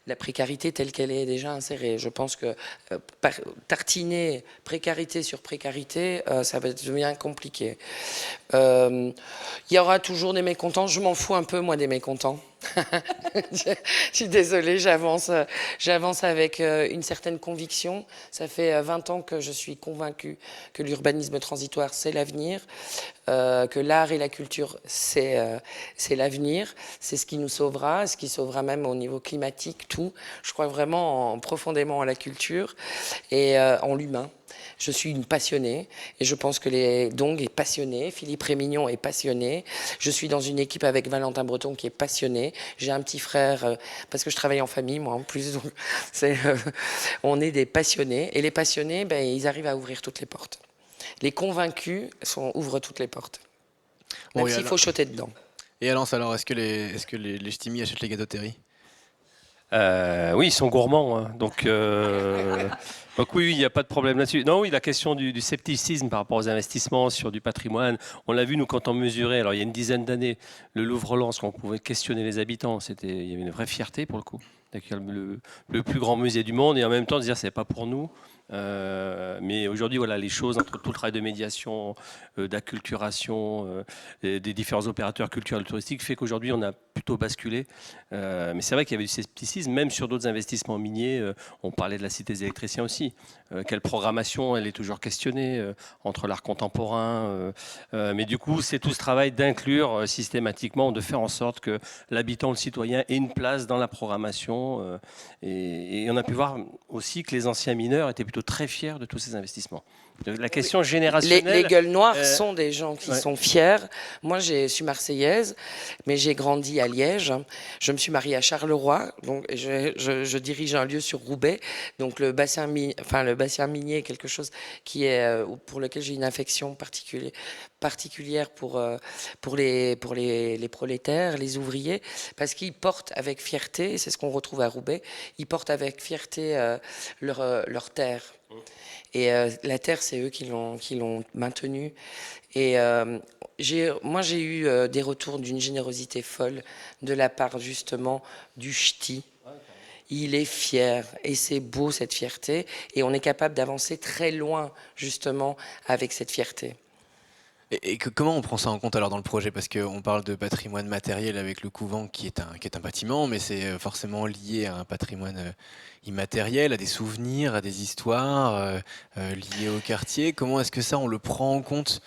la précarité telle qu'elle est déjà insérée. Je pense que tartiner précarité sur précarité, ça va devenir compliqué. Il y aura toujours des mécontents. Je m'en fous un peu, moi, des mécontents. Je suis désolée, j'avance avec une certaine conviction. Ça fait 20 ans que je suis convaincue que l'urbanisme transitoire, c'est l'avenir, que l'art et la culture, c'est l'avenir, c'est ce qui nous sauvera, ce qui sauvera même au niveau climatique, tout. Je crois vraiment profondément à la culture et en l'humain. Je suis une passionnée et je pense que les Dong est passionné, Philippe Rémignon est passionné. Je suis dans une équipe avec Valentin Breton qui est passionné. J'ai un petit frère, parce que je travaille en famille, moi en plus. Donc on est des passionnés. Et les passionnés, ben, ils arrivent à ouvrir toutes les portes. Les convaincus ouvrent toutes les portes. Même s'il faut choter dedans. Et Alence, alors, est-ce que les ch'timis achètent les gâteaux Terry? Oui, ils sont gourmands, hein. Donc oui, il n'y a pas de problème là-dessus. Non, oui, la question du scepticisme par rapport aux investissements sur du patrimoine, on l'a vu, nous, quand on mesurait, alors il y a une dizaine d'années, le Louvre-Lens, quand on pouvait questionner les habitants, il y avait une vraie fierté pour le coup, d'accueillir le plus grand musée du monde et en même temps de dire c'est pas pour nous. Mais aujourd'hui, voilà, les choses entre tout le travail de médiation, d'acculturation, des différents opérateurs culturels et touristiques fait qu'aujourd'hui, on a plutôt basculé. Mais c'est vrai qu'il y avait du scepticisme, même sur d'autres investissements miniers. On parlait de la Cité des électriciens aussi. Quelle programmation, elle est toujours questionnée entre l'art contemporain. Mais du coup, c'est tout ce travail d'inclure systématiquement, de faire en sorte que l'habitant, le citoyen, ait une place dans la programmation. Et on a pu voir aussi que les anciens mineurs étaient plutôt très fiers de tous ces investissements. La question générationnelle... Les gueules noires sont des gens qui sont fiers. Moi, je suis marseillaise, mais j'ai grandi à Liège. Je me suis mariée à Charleroi, donc je dirige un lieu sur Roubaix. Donc le bassin minier est quelque chose qui est, pour lequel j'ai une affection particulière pour les prolétaires, les ouvriers, parce qu'ils portent avec fierté, et c'est ce qu'on retrouve à Roubaix, ils portent avec fierté leur terre. Et la terre, c'est eux qui l'ont maintenue. Et moi, j'ai eu des retours d'une générosité folle de la part, justement, du ch'ti. Il est fier. Et c'est beau, cette fierté. Et on est capable d'avancer très loin, justement, avec cette fierté. Et comment on prend ça en compte alors dans le projet? Parce qu'on parle de patrimoine matériel avec le couvent qui est un bâtiment, mais c'est forcément lié à un patrimoine immatériel, à des souvenirs, à des histoires liées au quartier. Comment est-ce que ça, on le prend en compte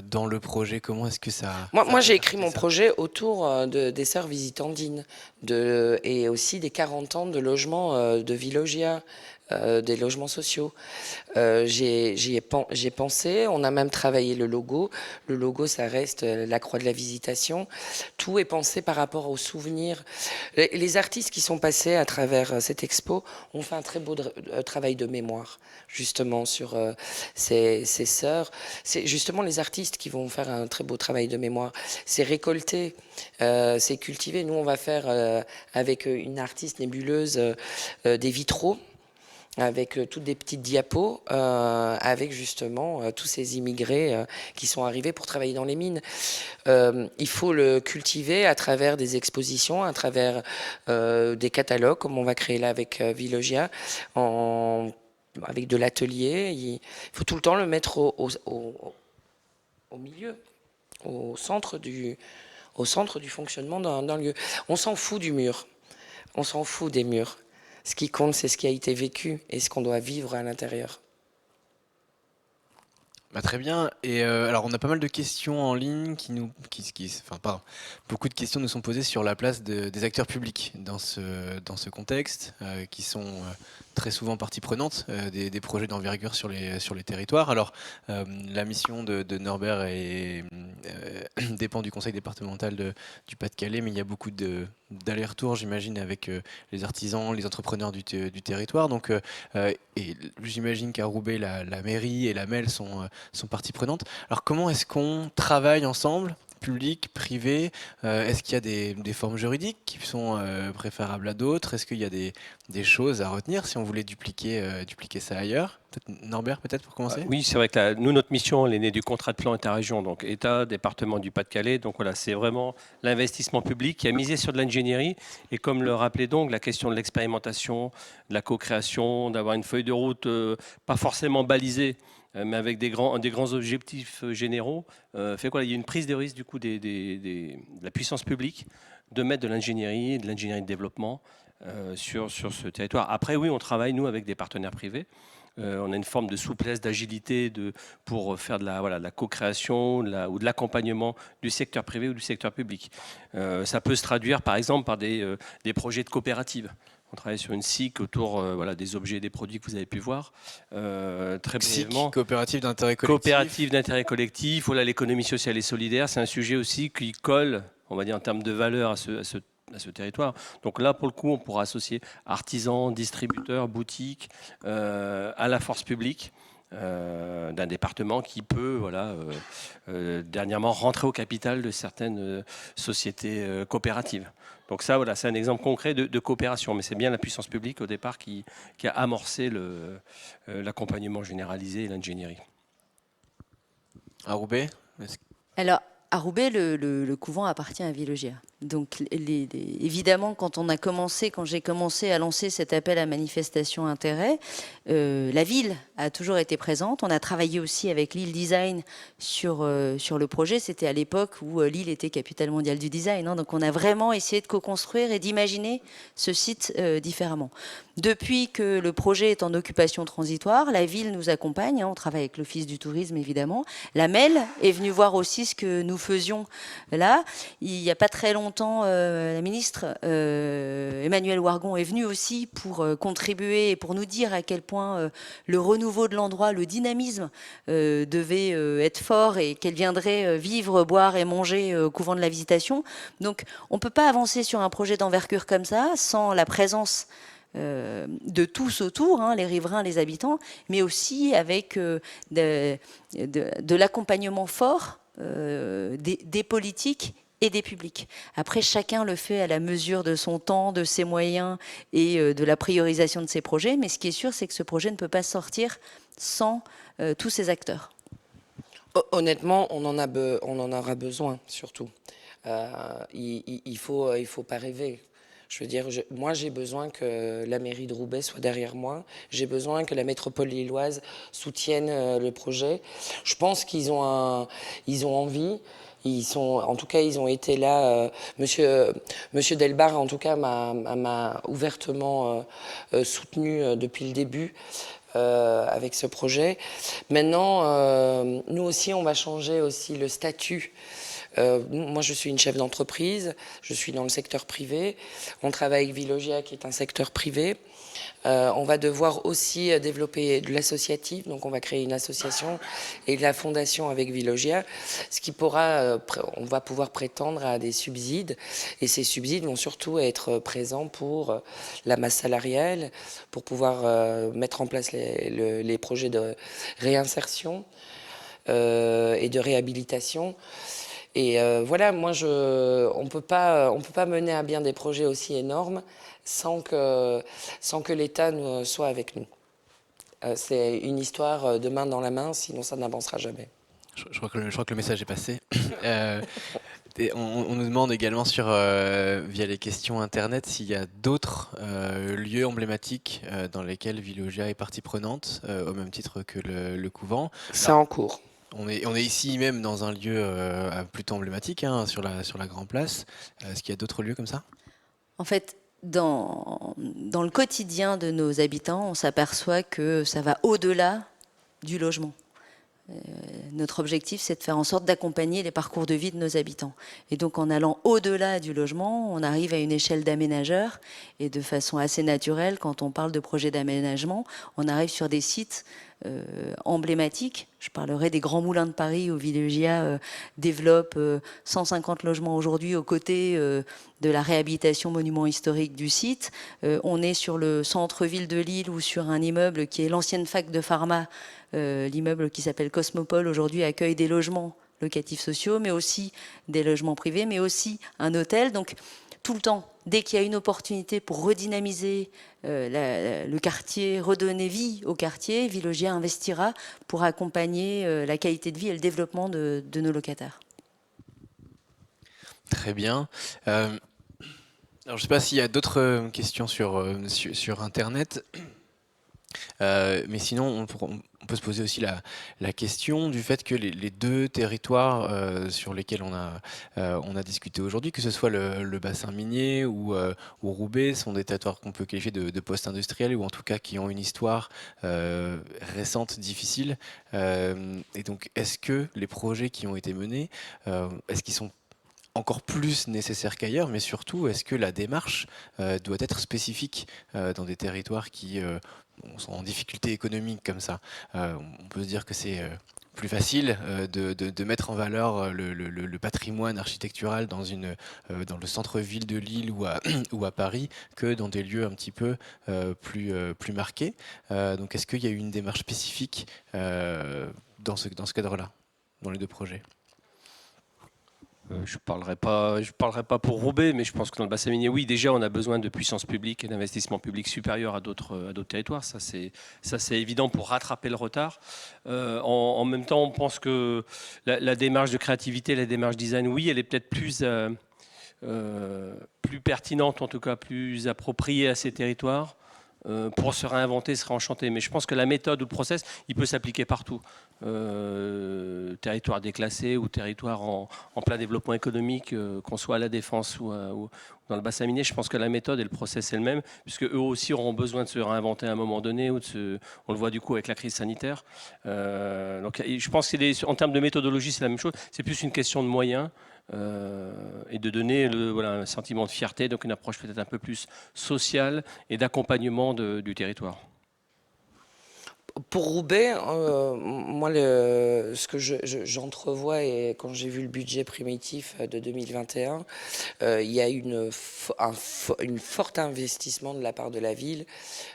dans le projet? Comment est-ce que ça... Moi j'ai écrit mon projet autour des sœurs visitandines et aussi des 40 ans de logement de Villogia. Des logements sociaux. J'y ai pensé, on a même travaillé le logo. Le logo, ça reste la croix de la visitation. Tout est pensé par rapport aux souvenirs. Les artistes qui sont passés à travers cette expo ont fait un très beau travail de mémoire, justement, sur ces sœurs. C'est justement les artistes qui vont faire un très beau travail de mémoire. C'est récolté, c'est cultivé. Nous, on va faire avec une artiste nébuleuse des vitraux, avec toutes des petites diapos, avec justement tous ces immigrés qui sont arrivés pour travailler dans les mines. Il faut le cultiver à travers des expositions, à travers des catalogues, comme on va créer là avec Villogia, avec de l'atelier. Il faut tout le temps le mettre au milieu, au centre du fonctionnement d'un lieu. On s'en fout du mur, on s'en fout des murs. Ce qui compte, c'est ce qui a été vécu et ce qu'on doit vivre à l'intérieur. Bah, très bien. Et alors, on a pas mal de questions en ligne beaucoup de questions nous sont posées sur la place des acteurs publics dans ce contexte, qui sont très souvent partie prenante des projets d'envergure sur les territoires. Alors, la mission de Norbert dépend du conseil départemental du Pas-de-Calais, mais il y a beaucoup d'allers-retours, j'imagine, avec les artisans, les entrepreneurs du territoire. Donc, et j'imagine qu'à Roubaix, la mairie et la MEL sont partie prenante. Alors comment est-ce qu'on travaille ensemble public, privé? Est-ce qu'il y a des formes juridiques qui sont préférables à d'autres? Est-ce qu'il y a des choses à retenir si on voulait dupliquer ça ailleurs? Norbert, peut-être pour commencer? Oui, c'est vrai que nous, notre mission, elle est née du contrat de plan État-région, donc État, département du Pas-de-Calais. Donc voilà, c'est vraiment l'investissement public qui a misé sur de l'ingénierie. Et comme le rappelait donc, la question de l'expérimentation, de la co-création, d'avoir une feuille de route pas forcément balisée, mais avec des grands objectifs généraux, fait quoi? Il y a une prise de risque du coup de la puissance publique de mettre de l'ingénierie de développement sur ce territoire. Après, oui, on travaille, nous, avec des partenaires privés. On a une forme de souplesse, d'agilité pour faire de la co-création ou de l'accompagnement du secteur privé ou du secteur public. Ça peut se traduire, par exemple, par des projets de coopératives. On travaille sur une SIC autour des objets et des produits que vous avez pu voir. Très brièvement. Coopérative d'intérêt collectif. Coopérative d'intérêt collectif, l'économie sociale et solidaire, c'est un sujet aussi qui colle, on va dire, en termes de valeur à ce territoire. Donc là, pour le coup, on pourra associer artisans, distributeurs, boutiques à la force publique d'un département qui peut, dernièrement, rentrer au capital de certaines sociétés coopératives. Donc ça, c'est un exemple concret de coopération, mais c'est bien la puissance publique au départ qui a amorcé l'accompagnement généralisé et l'ingénierie. À Roubaix? Alors, à Roubaix, le couvent appartient à Vilogia. Donc, évidemment, quand j'ai commencé à lancer cet appel à manifestation intérêt, la ville a toujours été présente. On a travaillé aussi avec Lille Design sur le projet. C'était à l'époque où Lille était capitale mondiale du design. Donc, on a vraiment essayé de co-construire et d'imaginer ce site différemment. Depuis que le projet est en occupation transitoire, la ville nous accompagne. On travaille avec l'Office du tourisme, évidemment. La MEL est venue voir aussi ce que nous faisions là. Il n'y a pas très longtemps, la ministre Emmanuelle Wargon est venue aussi pour contribuer et pour nous dire à quel point le renouveau de l'endroit, le dynamisme devait être fort et qu'elle viendrait vivre, boire et manger au couvent de la Visitation. Donc on ne peut pas avancer sur un projet d'envergure comme ça sans la présence de tous autour, les riverains, les habitants, mais aussi avec de l'accompagnement fort des politiques et des publics. Après, chacun le fait à la mesure de son temps, de ses moyens et de la priorisation de ses projets, mais ce qui est sûr, c'est que ce projet ne peut pas sortir sans tous ces acteurs. Honnêtement, on en aura besoin, surtout. Il faut pas rêver. Je veux dire, moi, j'ai besoin que la mairie de Roubaix soit derrière moi. J'ai besoin que la métropole lilloise soutienne le projet. Je pense qu'ils ont envie. En tout cas, ils ont été là. Monsieur Delbar, en tout cas, m'a ouvertement soutenu depuis le début avec ce projet. Maintenant, nous aussi, on va changer aussi le statut. Moi, je suis une chef d'entreprise, je suis dans le secteur privé. On travaille avec Vilogia, qui est un secteur privé. On va devoir aussi développer de l'associatif, donc on va créer une association et de la fondation avec Vilogia, ce qui on va pouvoir prétendre à des subsides, et ces subsides vont surtout être présents pour la masse salariale, pour pouvoir mettre en place les projets de réinsertion et de réhabilitation. Et voilà, moi, on peut pas mener à bien des projets aussi énormes sans que l'État soit avec nous. C'est une histoire de main dans la main, sinon ça n'avancera jamais. Je crois que le message est passé. On nous demande également via les questions internet s'il y a d'autres lieux emblématiques dans lesquels Vilogia est partie prenante, au même titre que le couvent. C'est en cours. On est ici même dans un lieu plutôt emblématique, sur la Grand Place. Est-ce qu'il y a d'autres lieux comme ça? En fait, dans le quotidien de nos habitants, on s'aperçoit que ça va au-delà du logement. Notre objectif, c'est de faire en sorte d'accompagner les parcours de vie de nos habitants. Et donc, en allant au-delà du logement, on arrive à une échelle d'aménageurs. Et de façon assez naturelle, quand on parle de projets d'aménagement, on arrive sur des sites emblématiques. Je parlerai des Grands Moulins de Paris où Vilogia développe 150 logements aujourd'hui aux côtés de la réhabilitation monument historique du site. On est sur le centre-ville de Lille ou sur un immeuble qui est l'ancienne fac de pharma. L'immeuble qui s'appelle Cosmopole aujourd'hui accueille des logements locatifs sociaux, mais aussi des logements privés, mais aussi un hôtel. Donc tout le temps, dès qu'il y a une opportunité pour redynamiser le quartier, redonner vie au quartier, Vilogia investira pour accompagner la qualité de vie et le développement de nos locataires. Très bien. Alors, je ne sais pas s'il y a d'autres questions sur Internet. Mais sinon, on peut se poser aussi la question du fait que les deux territoires sur lesquels on a discuté aujourd'hui, que ce soit le bassin minier ou Roubaix, sont des territoires qu'on peut qualifier de post-industriels ou en tout cas qui ont une histoire récente, difficile. Et donc, est-ce que les projets qui ont été menés, est-ce qu'ils sont encore plus nécessaires qu'ailleurs, mais surtout, est-ce que la démarche doit être spécifique dans des territoires qui sont en difficulté économique comme ça? On peut se dire que c'est plus facile de mettre en valeur le patrimoine architectural dans le centre-ville de Lille ou à Paris que dans des lieux un petit peu plus marqués. Donc est-ce qu'il y a eu une démarche spécifique dans ce cadre-là, dans les deux projets? Je parlerai pas pour Roubaix, mais je pense que dans le bassin minier, oui, déjà, on a besoin de puissance publique et d'investissement public supérieur à d'autres territoires. Ça, c'est évident pour rattraper le retard. En même temps, on pense que la démarche de créativité, la démarche design, oui, elle est peut-être plus pertinente, en tout cas plus appropriée à ces territoires. Pour se réinventer, se réenchanter. Mais je pense que la méthode ou le process, il peut s'appliquer partout. Territoire déclassé ou territoire en plein développement économique, qu'on soit à la Défense ou dans le bassin minier, je pense que la méthode et le process c'est le même, puisque eux aussi auront besoin de se réinventer à un moment donné, on le voit du coup avec la crise sanitaire. Donc je pense qu'en termes de méthodologie, c'est la même chose. C'est plus une question de moyens. Et de donner un sentiment de fierté, donc une approche peut-être un peu plus sociale et d'accompagnement du territoire. Pour Roubaix, moi, ce que j'entrevois, et quand j'ai vu le budget primitif de 2021, il y a un fort investissement de la part de la ville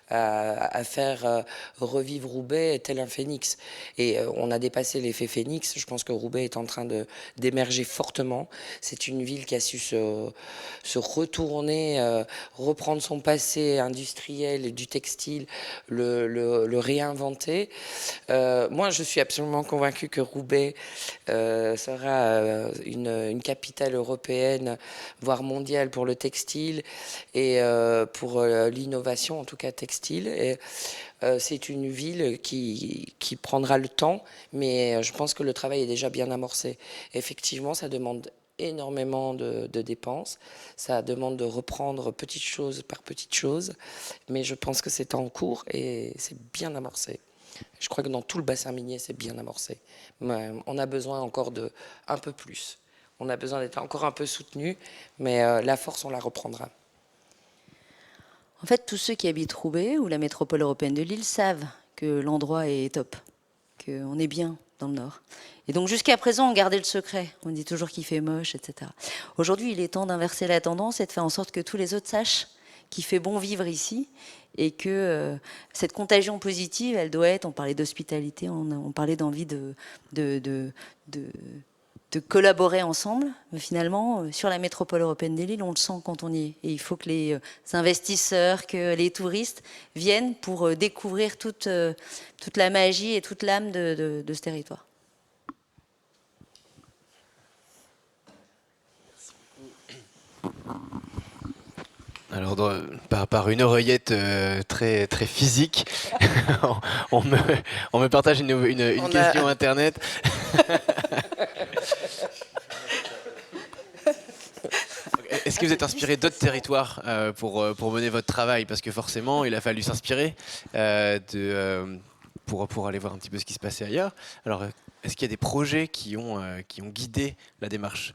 à faire revivre Roubaix tel un phénix. Et on a dépassé l'effet phénix. Je pense que Roubaix est en train d'émerger fortement. C'est une ville qui a su se retourner, reprendre son passé industriel du textile, le réinventer. Moi, je suis absolument convaincue que Roubaix sera une capitale européenne, voire mondiale pour le textile et pour l'innovation, en tout cas textile. Et c'est une ville qui prendra le temps, mais je pense que le travail est déjà bien amorcé. Effectivement, ça demande énormément de dépenses, ça demande de reprendre petite chose par petite chose, mais je pense que c'est en cours et c'est bien amorcé. Je crois que dans tout le bassin minier, c'est bien amorcé. Mais on a besoin encore un peu plus. On a besoin d'être encore un peu soutenu, mais la force, on la reprendra. En fait, tous ceux qui habitent Roubaix ou la métropole européenne de Lille savent que l'endroit est top, qu'on est bien dans le nord. Et donc jusqu'à présent, on gardait le secret. On dit toujours qu'il fait moche, etc. Aujourd'hui, il est temps d'inverser la tendance et de faire en sorte que tous les autres sachent qu'il fait bon vivre ici et que cette contagion positive, elle doit être, on parlait d'hospitalité, on parlait d'envie de collaborer ensemble. Mais finalement, sur la métropole européenne des Lilles, on le sent quand on y est. Et il faut que les investisseurs, que les touristes viennent pour découvrir toute la magie et toute l'âme de ce territoire. Alors, par une oreillette très, très physique, on me partage une question Internet. Est-ce que vous êtes inspiré d'autres territoires pour mener votre travail? Parce que forcément, il a fallu s'inspirer pour aller voir un petit peu ce qui se passait ailleurs. Alors, est-ce qu'il y a des projets qui ont guidé la démarche?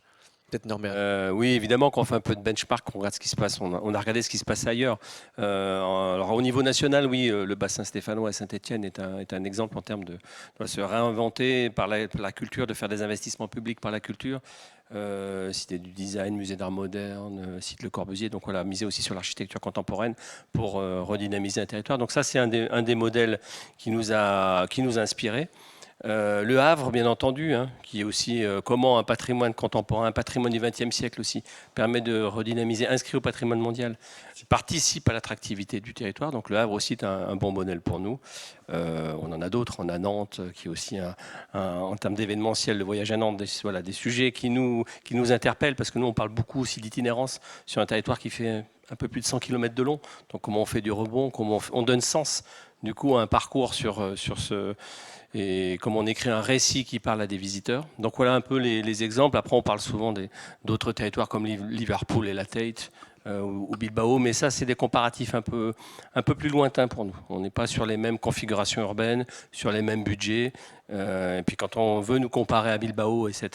Peut-être Norbert. Oui, évidemment, quand on fait un peu de benchmark, on regarde ce qui se passe. On a regardé ce qui se passe ailleurs. Alors, au niveau national, oui, le bassin stéphanois à Saint-Étienne est un exemple en termes de se réinventer par la culture, de faire des investissements publics par la culture. Cité du design, musée d'art moderne, site Le Corbusier. Donc voilà, miser aussi sur l'architecture contemporaine pour redynamiser un territoire. Donc ça, c'est un des modèles qui nous a inspirés. Le Havre, bien entendu, hein, qui est aussi comment un patrimoine contemporain, un patrimoine du XXe siècle aussi, permet de redynamiser, inscrit au patrimoine mondial, participe à l'attractivité du territoire. Donc le Havre aussi est un bon modèle pour nous. On en a d'autres. On a Nantes, qui est aussi en termes d'événementiel, le voyage à Nantes, des sujets qui nous interpellent, parce que nous, on parle beaucoup aussi d'itinérance sur un territoire qui fait un peu plus de 100 km de long. Donc comment on fait du rebond, comment on donne sens du coup à un parcours sur ce... Et comment on écrit un récit qui parle à des visiteurs. Donc voilà un peu les exemples. Après, on parle souvent d'autres territoires comme Liverpool et la Tate ou Bilbao, mais ça, c'est des comparatifs un peu plus lointains pour nous. On n'est pas sur les mêmes configurations urbaines, sur les mêmes budgets. Et puis quand on veut nous comparer à Bilbao et ce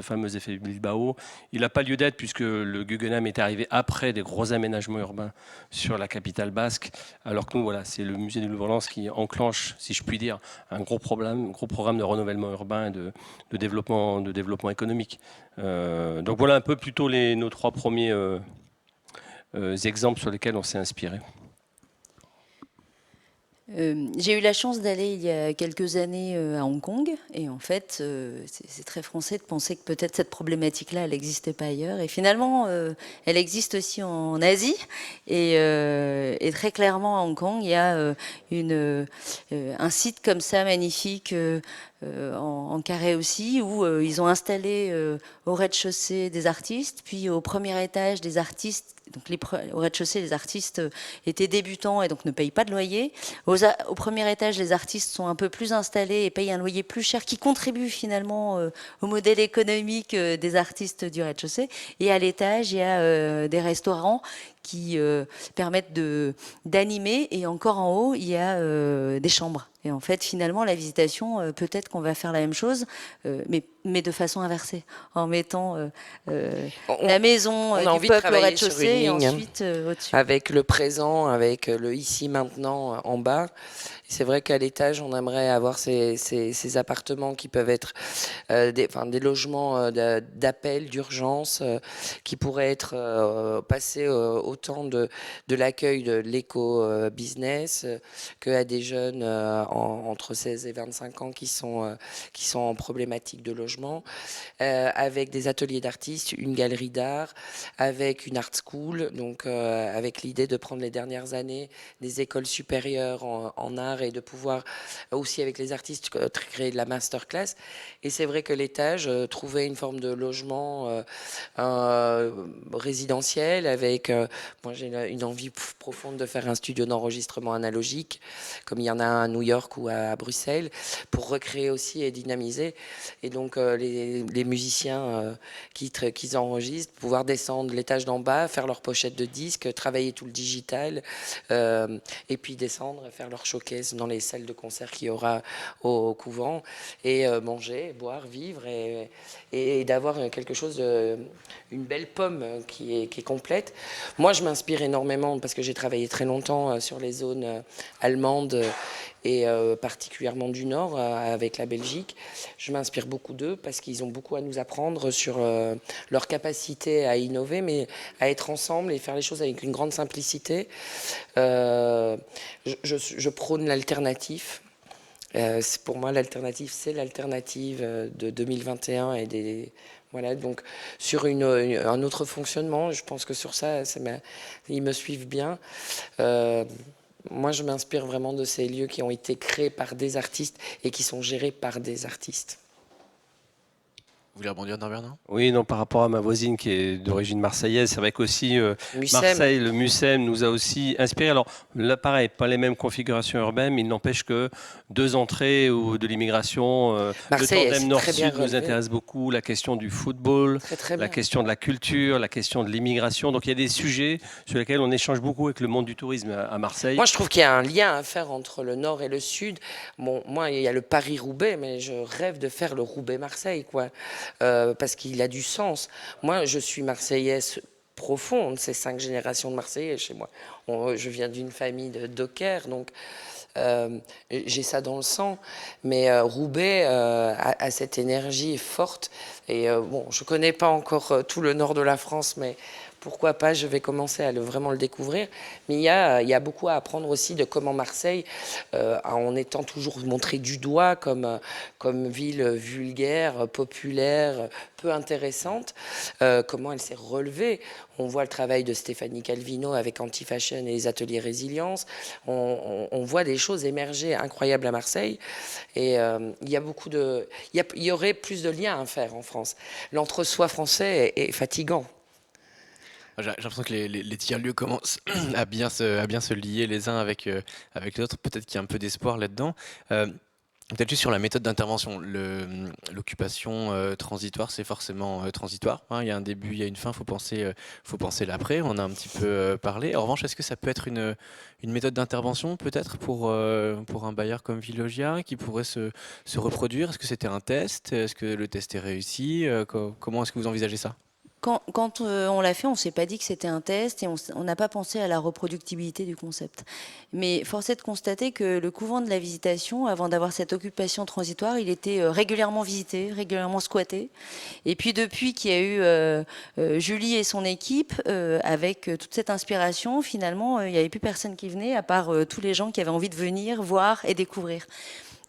fameux effet Bilbao, il n'a pas lieu d'être puisque le Guggenheim est arrivé après des gros aménagements urbains sur la capitale basque, alors que nous, voilà, c'est le musée du Louvre-Lens qui enclenche, si je puis dire, un gros programme de renouvellement urbain et de développement économique. Donc voilà un peu plutôt nos trois premiers exemples sur lesquels on s'est inspiré. J'ai eu la chance d'aller il y a quelques années à Hong Kong et en fait c'est très français de penser que peut-être cette problématique-là elle n'existait pas ailleurs et finalement elle existe aussi en Asie et très clairement à Hong Kong il y a un site comme ça magnifique en carré aussi où ils ont installé au rez-de-chaussée des artistes puis au premier étage des artistes. Donc au rez-de-chaussée, les artistes étaient débutants et donc ne payent pas de loyer. Au premier étage, les artistes sont un peu plus installés et payent un loyer plus cher qui contribue finalement au modèle économique des artistes du rez-de-chaussée. Et à l'étage, il y a des restaurants qui permettent d'animer. Et encore en haut, il y a des chambres. Et en fait, finalement, la visitation, peut-être qu'on va faire la même chose, mais de façon inversée, en mettant la maison du peuple au rez-de-chaussée et ensuite au-dessus. Avec le présent, avec le ici, maintenant, en bas. C'est vrai qu'à l'étage, on aimerait avoir ces appartements qui peuvent être des logements d'appel, d'urgence, qui pourraient être passés autant de l'accueil de l'éco-business qu'à des jeunes entre 16 et 25 ans qui sont en problématique de logement, avec des ateliers d'artistes, une galerie d'art, avec une art school, donc avec l'idée de prendre les dernières années des écoles supérieures en art et de pouvoir aussi avec les artistes créer de la masterclass. Et c'est vrai que l'étage trouvait une forme de logement résidentiel avec, moi j'ai une envie profonde de faire un studio d'enregistrement analogique, comme il y en a à New York ou à Bruxelles, pour recréer aussi et dynamiser. Et donc les musiciens qui enregistrent, pouvoir descendre l'étage d'en bas, faire leur pochette de disques, travailler tout le digital, et puis descendre, faire leur showcase dans les salles de concert qu'il y aura au couvent, et manger, boire, vivre, et d'avoir quelque chose, une belle pomme qui est complète. Moi, je m'inspire énormément, parce que j'ai travaillé très longtemps sur les zones allemandes, et particulièrement du Nord, avec la Belgique. Je m'inspire beaucoup d'eux, parce qu'ils ont beaucoup à nous apprendre sur leur capacité à innover, mais à être ensemble et faire les choses avec une grande simplicité. Je prône l'alternative. Pour moi, l'alternative, c'est l'alternative de 2021 et voilà, donc sur un autre fonctionnement. Je pense que sur ça, ils me suivent bien. Moi, je m'inspire vraiment de ces lieux qui ont été créés par des artistes et qui sont gérés par des artistes. Vous voulez rebondir, Norbert, non ? Oui, non, par rapport à ma voisine qui est d'origine marseillaise, c'est vrai qu'aussi Marseille, le MUSEM nous a aussi inspiré. Alors là, pareil, pas les mêmes configurations urbaines, mais il n'empêche que deux entrées ou de l'immigration, le tandem nord-sud nous intéresse beaucoup, la question du football, la question de la culture, la question de l'immigration. Donc il y a des sujets sur lesquels on échange beaucoup avec le monde du tourisme à Marseille. Moi, je trouve qu'il y a un lien à faire entre le nord et le sud. Bon, moi, il y a le Paris-Roubaix, mais je rêve de faire le Roubaix-Marseille, quoi. Parce qu'il a du sens. Moi, je suis marseillaise profonde, c'est 5 générations de Marseillais chez moi. Je viens d'une famille de dockers, donc j'ai ça dans le sang. Mais Roubaix a cette énergie forte. Et bon, je ne connais pas encore tout le nord de la France, mais pourquoi pas, je vais commencer à vraiment le découvrir. Mais il y a beaucoup à apprendre aussi de comment Marseille, en étant toujours montrée du doigt comme ville vulgaire, populaire, peu intéressante, comment elle s'est relevée. On voit le travail de Stéphanie Calvino avec Anti-Fashion et les ateliers résilience. On voit des choses émerger incroyables à Marseille. Et il y a il y aurait plus de liens à faire en France. L'entre-soi français est fatigant. J'ai l'impression que les tiers-lieux commencent à bien se lier les uns avec les autres. Peut-être qu'il y a un peu d'espoir là-dedans. Peut-être juste sur la méthode d'intervention. L'occupation transitoire, c'est forcément transitoire, hein. Il y a un début, il y a une fin, faut penser l'après. On a un petit peu parlé. En revanche, est-ce que ça peut être une méthode d'intervention, peut-être, pour un bailleur comme Vilogia, qui pourrait se reproduire? Est-ce que c'était un test? Est-ce que le test est réussi? Comment est-ce que vous envisagez ça? Quand on l'a fait, on ne s'est pas dit que c'était un test et on n'a pas pensé à la reproductibilité du concept. Mais force est de constater que le couvent de la Visitation, avant d'avoir cette occupation transitoire, il était régulièrement visité, régulièrement squatté. Et puis depuis qu'il y a eu Julie et son équipe, avec toute cette inspiration, finalement, il n'y avait plus personne qui venait, à part tous les gens qui avaient envie de venir, voir et découvrir.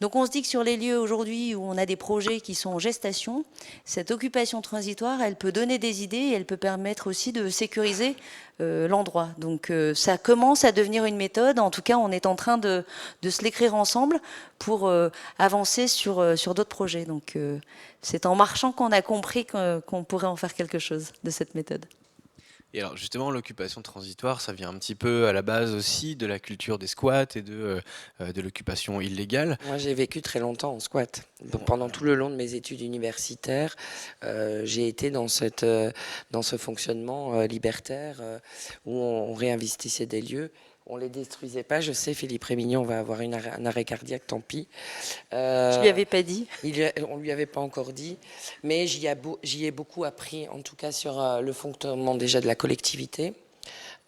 Donc on se dit que sur les lieux aujourd'hui où on a des projets qui sont en gestation, cette occupation transitoire, elle peut donner des idées et elle peut permettre aussi de sécuriser l'endroit. Donc ça commence à devenir une méthode. En tout cas, on est en train de se l'écrire ensemble pour avancer sur d'autres projets. Donc c'est en marchant qu'on a compris qu'on pourrait en faire quelque chose de cette méthode. Et alors justement, l'occupation transitoire, ça vient un petit peu à la base aussi de la culture des squats et de l'occupation illégale. Moi, j'ai vécu très longtemps en squat. Donc, pendant tout le long de mes études universitaires, j'ai été dans ce fonctionnement libertaire où on réinvestissait des lieux. On ne les détruisait pas. Je sais, Philippe Rémignon va avoir un arrêt cardiaque, tant pis. Je ne lui avais pas dit. On ne lui avait pas encore dit. Mais j'y ai beaucoup appris, en tout cas sur le fonctionnement déjà de la collectivité,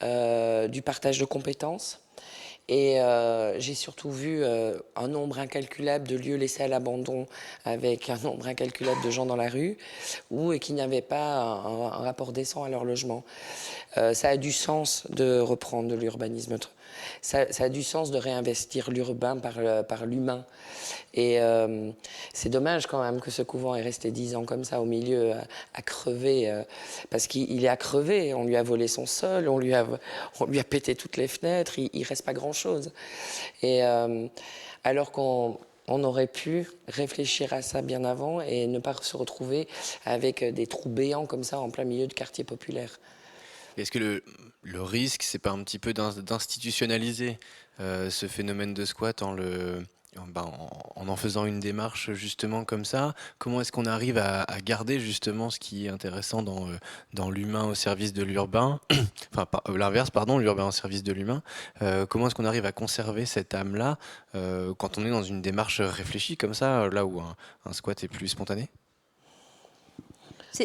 du partage de compétences. Et j'ai surtout vu un nombre incalculable de lieux laissés à l'abandon avec un nombre incalculable de gens dans la rue et qui n'avaient pas un rapport décent à leur logement. Ça a du sens de reprendre de l'urbanisme. Ça a du sens de réinvestir l'urbain par l'humain. Et c'est dommage quand même que ce couvent est resté 10 ans comme ça au milieu à crever, parce qu'il est à crever. On lui a volé son sol, on lui a pété toutes les fenêtres, il ne reste pas grand-chose. Et alors qu'on aurait pu réfléchir à ça bien avant et ne pas se retrouver avec des trous béants comme ça en plein milieu de quartiers populaires. Est-ce que le risque, c'est pas un petit peu d'institutionnaliser ce phénomène de squat en faisant une démarche justement comme ça? Comment est-ce qu'on arrive à garder justement ce qui est intéressant dans l'humain au service de l'urbain, enfin l'inverse, pardon, l'urbain au service de l'humain? Comment est-ce qu'on arrive à conserver cette âme-là quand on est dans une démarche réfléchie comme ça, là où un squat est plus spontané?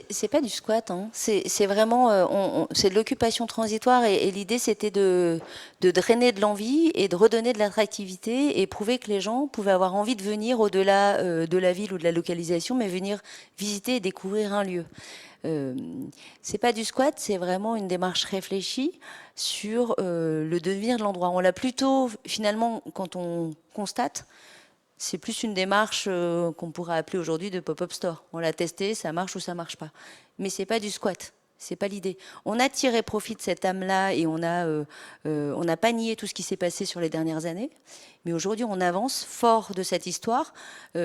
C'est pas du squat, hein. C'est vraiment c'est de l'occupation transitoire et l'idée c'était de drainer de l'envie et de redonner de l'attractivité et prouver que les gens pouvaient avoir envie de venir au-delà de la ville ou de la localisation, mais venir visiter et découvrir un lieu. C'est pas du squat, c'est vraiment une démarche réfléchie sur le devenir de l'endroit. On l'a plutôt finalement quand on constate. C'est plus une démarche qu'on pourrait appeler aujourd'hui de pop-up store. On l'a testé, ça marche ou ça marche pas. Mais c'est pas du squat, c'est pas l'idée. On a tiré profit de cette âme-là et on n'a pas nié tout ce qui s'est passé sur les dernières années. Mais aujourd'hui, on avance fort de cette histoire. Tout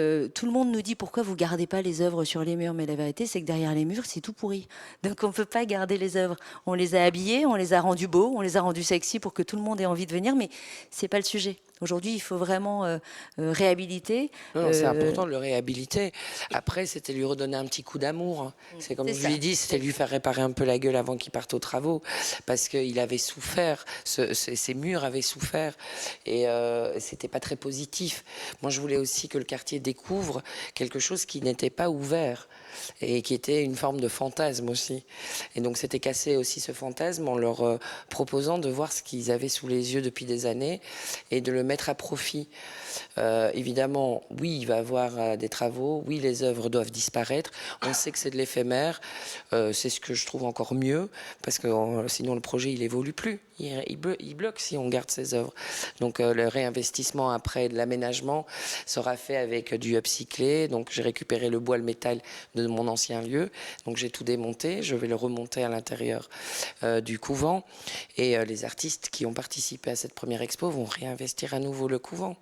le monde nous dit pourquoi vous gardez pas les œuvres sur les murs, mais la vérité, c'est que derrière les murs, c'est tout pourri. Donc on peut pas garder les œuvres. On les a habillées, on les a rendus beaux, on les a rendus sexy pour que tout le monde ait envie de venir, mais c'est pas le sujet. Aujourd'hui, il faut vraiment réhabiliter. Non, c'est important de le réhabiliter. Après, c'était lui redonner un petit coup d'amour. C'est comme je lui ai dit, c'était lui faire réparer un peu la gueule avant qu'il parte aux travaux. Parce qu'il avait souffert, ses murs avaient souffert. Et c'était pas très positif. Moi, je voulais aussi que le quartier découvre quelque chose qui n'était pas ouvert. Et qui était une forme de fantasme aussi. Et donc c'était casser aussi ce fantasme en leur proposant de voir ce qu'ils avaient sous les yeux depuis des années et de le mettre mettre à profit. Évidemment, oui, il va y avoir des travaux, oui, les œuvres doivent disparaître. On sait que c'est de l'éphémère. C'est ce que je trouve encore mieux, parce que sinon le projet, il évolue plus. Il bloque si on garde ces œuvres. Donc le réinvestissement après de l'aménagement sera fait avec du upcyclé. Donc j'ai récupéré le bois, le métal de mon ancien lieu. Donc j'ai tout démonté. Je vais le remonter à l'intérieur du couvent. Et les artistes qui ont participé à cette première expo vont réinvestir à nouveau le couvent.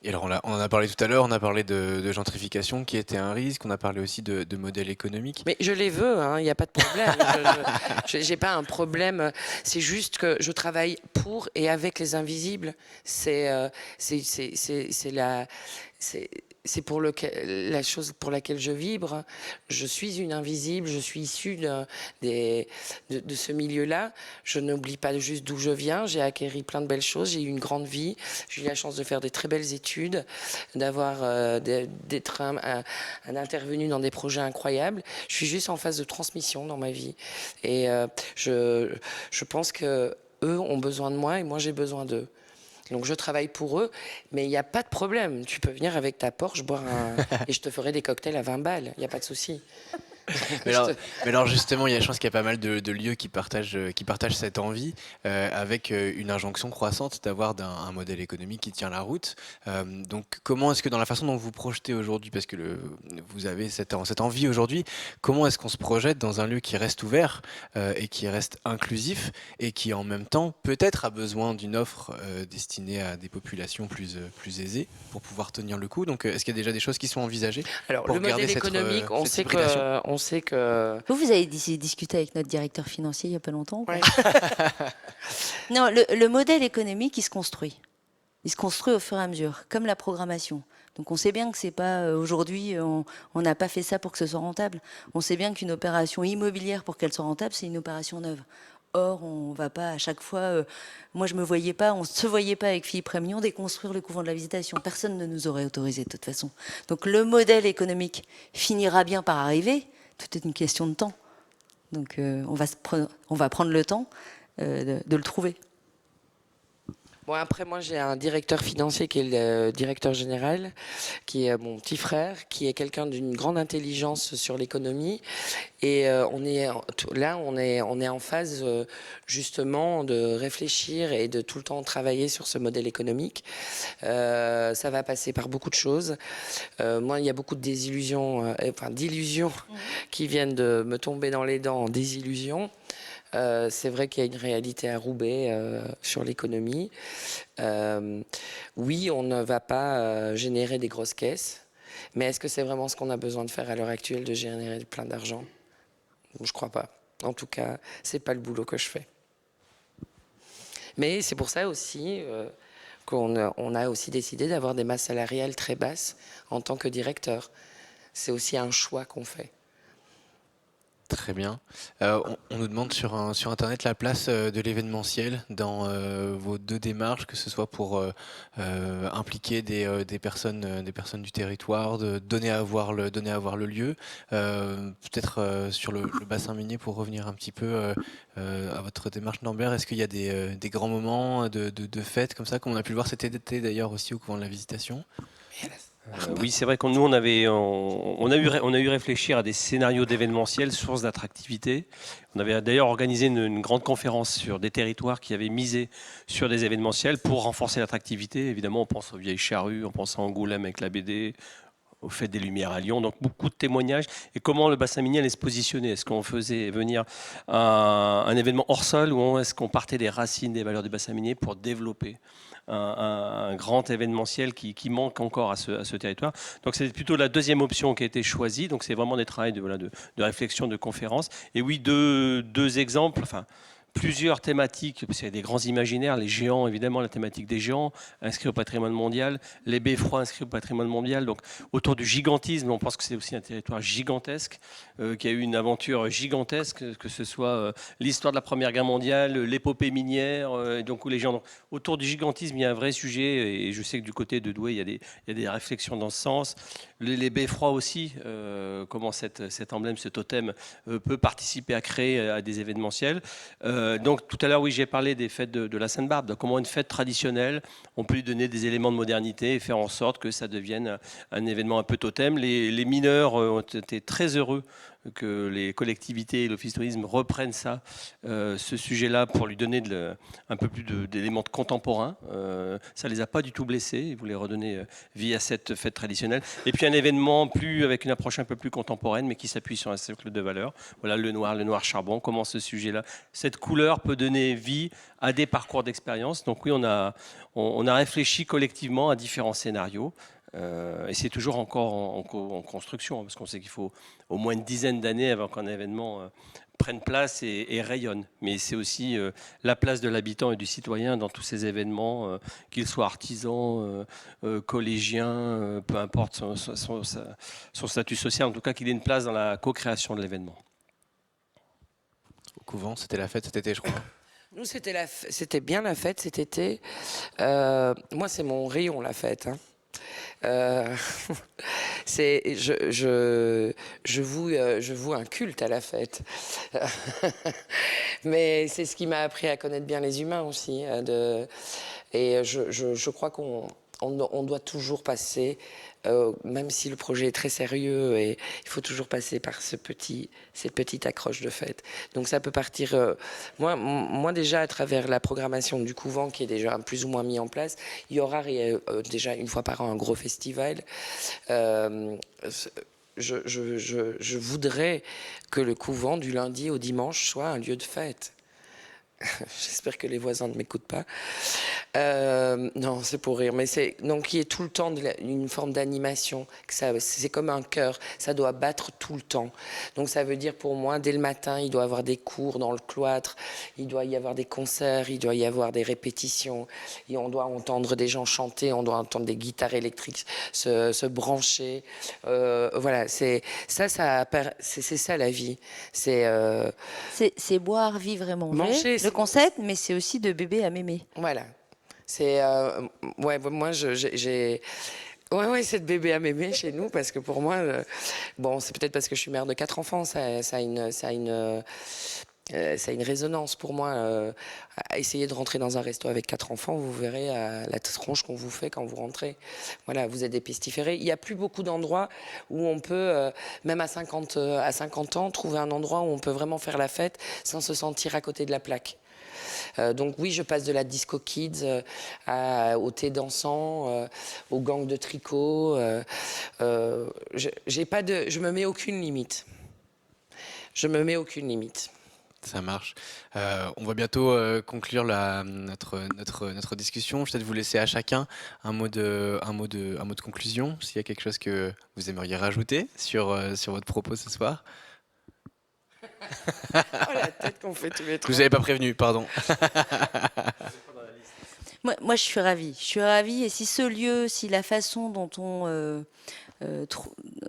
Et alors on en a parlé tout à l'heure, on a parlé de gentrification qui était un risque, on a parlé aussi de modèle économique. Mais je les veux, il n'y a pas de problème. Je n'ai pas un problème. C'est juste que je travaille pour et avec les invisibles. C'est pour la chose pour laquelle je vibre. Je suis une invisible, je suis issue de ce milieu-là. Je n'oublie pas juste d'où je viens. J'ai acquéri plein de belles choses. J'ai eu une grande vie. J'ai eu la chance de faire des très belles études, d'être un intervenu dans des projets incroyables. Je suis juste en phase de transmission dans ma vie. Et je pense que eux ont besoin de moi et moi j'ai besoin d'eux. Donc je travaille pour eux, mais il n'y a pas de problème. Tu peux venir avec ta Porsche, et je te ferai des cocktails à 20 balles. Il n'y a pas de souci. Mais alors justement, il y a, je pense qu'il y a pas mal de lieux qui partagent cette envie, avec une injonction croissante d'avoir un modèle économique qui tient la route. Donc comment est-ce que dans la façon dont vous projetez aujourd'hui, parce que vous avez cette envie aujourd'hui, comment est-ce qu'on se projette dans un lieu qui reste ouvert et qui reste inclusif et qui en même temps peut-être a besoin d'une offre destinée à des populations plus aisées pour pouvoir tenir le coup. Donc est-ce qu'il y a déjà des choses qui sont envisagées? Alors pour le modèle garder économique, on sait que Vous avez discuté avec notre directeur financier il n'y a pas longtemps ou pas? Ouais. Non, le modèle économique, il se construit. Il se construit au fur et à mesure, comme la programmation. Donc on sait bien que c'est pas aujourd'hui, on n'a pas fait ça pour que ce soit rentable. On sait bien qu'une opération immobilière, pour qu'elle soit rentable, c'est une opération neuve. Or, on va pas à chaque fois. Moi, je me voyais pas, on se voyait pas avec Philippe Rémillon déconstruire le couvent de la Visitation. Personne ne nous aurait autorisé de toute façon. Donc le modèle économique finira bien par arriver. Tout est une question de temps. Donc on va prendre le temps de le trouver. Bon, après, moi, j'ai un directeur financier qui est le directeur général, qui est mon petit frère, qui est quelqu'un d'une grande intelligence sur l'économie. Et on est en phase, justement, de réfléchir et de tout le temps travailler sur ce modèle économique. Ça va passer par beaucoup de choses. Moi, il y a beaucoup de d'illusions qui viennent de me tomber dans les dents en désillusion. C'est vrai qu'il y a une réalité à Roubaix sur l'économie. Oui, on ne va pas générer des grosses caisses, mais est-ce que c'est vraiment ce qu'on a besoin de faire à l'heure actuelle, de générer plein d'argent? Je crois pas. En tout cas, c'est pas le boulot que je fais. Mais c'est pour ça aussi qu'on a aussi décidé d'avoir des masses salariales très basses en tant que directeur. C'est aussi un choix qu'on fait. Très bien. On nous demande sur Internet la place de l'événementiel dans vos deux démarches, que ce soit pour impliquer des personnes du territoire, de donner à voir le lieu. Peut-être sur le bassin minier, pour revenir un petit peu à votre démarche, Norbert, est-ce qu'il y a des grands moments de fêtes comme ça, comme on a pu le voir cet été d'ailleurs aussi au couvent de la Visitation? Oui, c'est vrai qu'on nous on a eu réfléchir à des scénarios d'événementiel, sources d'attractivité. On avait d'ailleurs organisé une grande conférence sur des territoires qui avaient misé sur des événementiels pour renforcer l'attractivité. Évidemment, on pense aux Vieilles Charrues, on pense à Angoulême avec la BD, au Fête des Lumières à Lyon. Donc beaucoup de témoignages. Et comment le bassin minier allait se positionner? Est-ce qu'on faisait venir un événement hors sol, ou est-ce qu'on partait des racines des valeurs du bassin minier pour développer un grand événementiel qui manque encore à ce territoire? Donc c'est plutôt la deuxième option qui a été choisie. Donc c'est vraiment des travaux de réflexion, de conférence. Et oui, deux exemples, enfin plusieurs thématiques, parce qu'il y a des grands imaginaires, les géants, évidemment, la thématique des géants, inscrits au patrimoine mondial, les beffrois inscrits au patrimoine mondial. Donc autour du gigantisme, on pense que c'est aussi un territoire gigantesque, qui a eu une aventure gigantesque, que ce soit l'histoire de la Première Guerre mondiale, l'épopée minière, donc où les gens... Donc, autour du gigantisme, il y a un vrai sujet, et je sais que du côté de Douai, il y a des réflexions dans ce sens. Les beffrois aussi, comment cet emblème, ce totem peut participer à créer à des événementiels. Donc tout à l'heure, oui, j'ai parlé des fêtes de la Sainte-Barbe, de comment une fête traditionnelle, on peut lui donner des éléments de modernité et faire en sorte que ça devienne un événement un peu totem. Les mineurs ont été très heureux que les collectivités et l'Office de tourisme reprennent ce sujet-là pour lui donner un peu plus d'éléments contemporains. Ça ne les a pas du tout blessés, ils voulaient redonner vie à cette fête traditionnelle. Et puis un événement avec une approche un peu plus contemporaine, mais qui s'appuie sur un cercle de valeurs. Voilà, le noir charbon, comment ce sujet-là, cette couleur peut donner vie à des parcours d'expérience. Donc oui, on a réfléchi collectivement à différents scénarios. Et c'est toujours encore en construction, parce qu'on sait qu'il faut au moins une dizaine d'années avant qu'un événement prenne place et rayonne. Mais c'est aussi la place de l'habitant et du citoyen dans tous ces événements, qu'il soit artisan, collégien, peu importe son statut social, en tout cas qu'il ait une place dans la co-création de l'événement. Au couvent, c'était la fête cet été, je crois. Nous, c'était bien la fête cet été. Moi, c'est mon rayon, la fête. Hein. Je voue un culte à la fête. Mais c'est ce qui m'a appris à connaître bien les humains aussi. Et je crois qu'on doit toujours passer, même si le projet est très sérieux, et il faut toujours passer par cette petite accroche de fête. Donc ça peut partir, moi déjà à travers la programmation du couvent qui est déjà plus ou moins mis en place, il y aura déjà une fois par an un gros festival. Je voudrais que le couvent du lundi au dimanche soit un lieu de fête. J'espère que les voisins ne m'écoutent pas. Non, c'est pour rire. Mais donc il y a tout le temps une forme d'animation. C'est comme un cœur. Ça doit battre tout le temps. Donc ça veut dire pour moi, dès le matin, il doit y avoir des cours dans le cloître. Il doit y avoir des concerts. Il doit y avoir des répétitions. Et on doit entendre des gens chanter. On doit entendre des guitares électriques se brancher. Voilà, c'est ça la vie. C'est boire, vivre et manger. Le concept, mais c'est aussi de bébé à mémé. Voilà. C'est ouais, moi j'ai ouais, c'est de bébé à mémé chez nous parce que pour moi bon, c'est peut-être parce que je suis mère de 4 enfants, ça a une résonance pour moi. Essayez de rentrer dans un resto avec 4 enfants, vous verrez la tronche qu'on vous fait quand vous rentrez. Voilà, vous êtes des pestiférés. Il n'y a plus beaucoup d'endroits où on peut, même à 50 ans, trouver un endroit où on peut vraiment faire la fête sans se sentir à côté de la plaque. Donc oui, je passe de la disco kids au thé dansant, au gang de tricot. Je me mets aucune limite. Je me mets aucune limite. Ça marche. On va bientôt conclure notre discussion. Je vais peut-être vous laisser à chacun un mot de conclusion, s'il y a quelque chose que vous aimeriez rajouter sur votre propos ce soir. Oh, la tête qu'on fait tous les trois. Je vous avais pas prévenu, pardon. Moi, je suis ravie. Je suis ravie. Et si ce lieu, si la façon dont on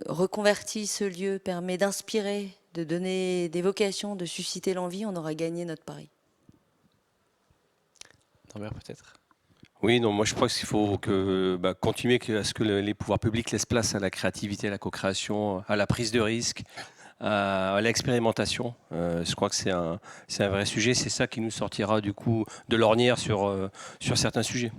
reconvertit ce lieu permet d'inspirer, de donner des vocations, de susciter l'envie, on aura gagné notre pari. Tambert, peut-être. Oui, non, moi je crois qu'il faut continuer à ce que les pouvoirs publics laissent place à la créativité, à la co-création, à la prise de risque, à l'expérimentation. Je crois que c'est un vrai sujet. C'est ça qui nous sortira du coup de l'ornière sur certains sujets.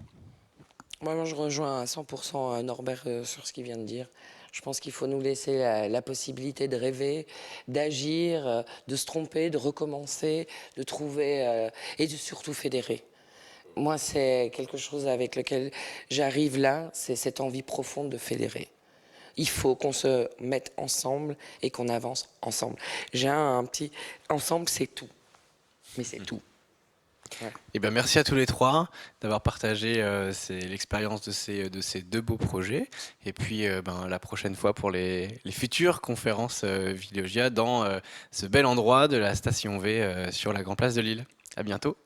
Moi, je rejoins à 100% Norbert sur ce qu'il vient de dire. Je pense qu'il faut nous laisser la possibilité de rêver, d'agir, de se tromper, de recommencer, de trouver et de surtout fédérer. Moi, c'est quelque chose avec lequel j'arrive là, c'est cette envie profonde de fédérer. Il faut qu'on se mette ensemble et qu'on avance ensemble. J'ai un petit... Ensemble, c'est tout. Mais c'est tout. Ouais. Eh bien, merci à tous les trois d'avoir partagé l'expérience de ces 2 beaux projets. Et puis, la prochaine fois pour les futures conférences Vilogia dans ce bel endroit de la station V sur la Grand Place de Lille. À bientôt.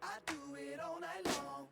I do it all night long.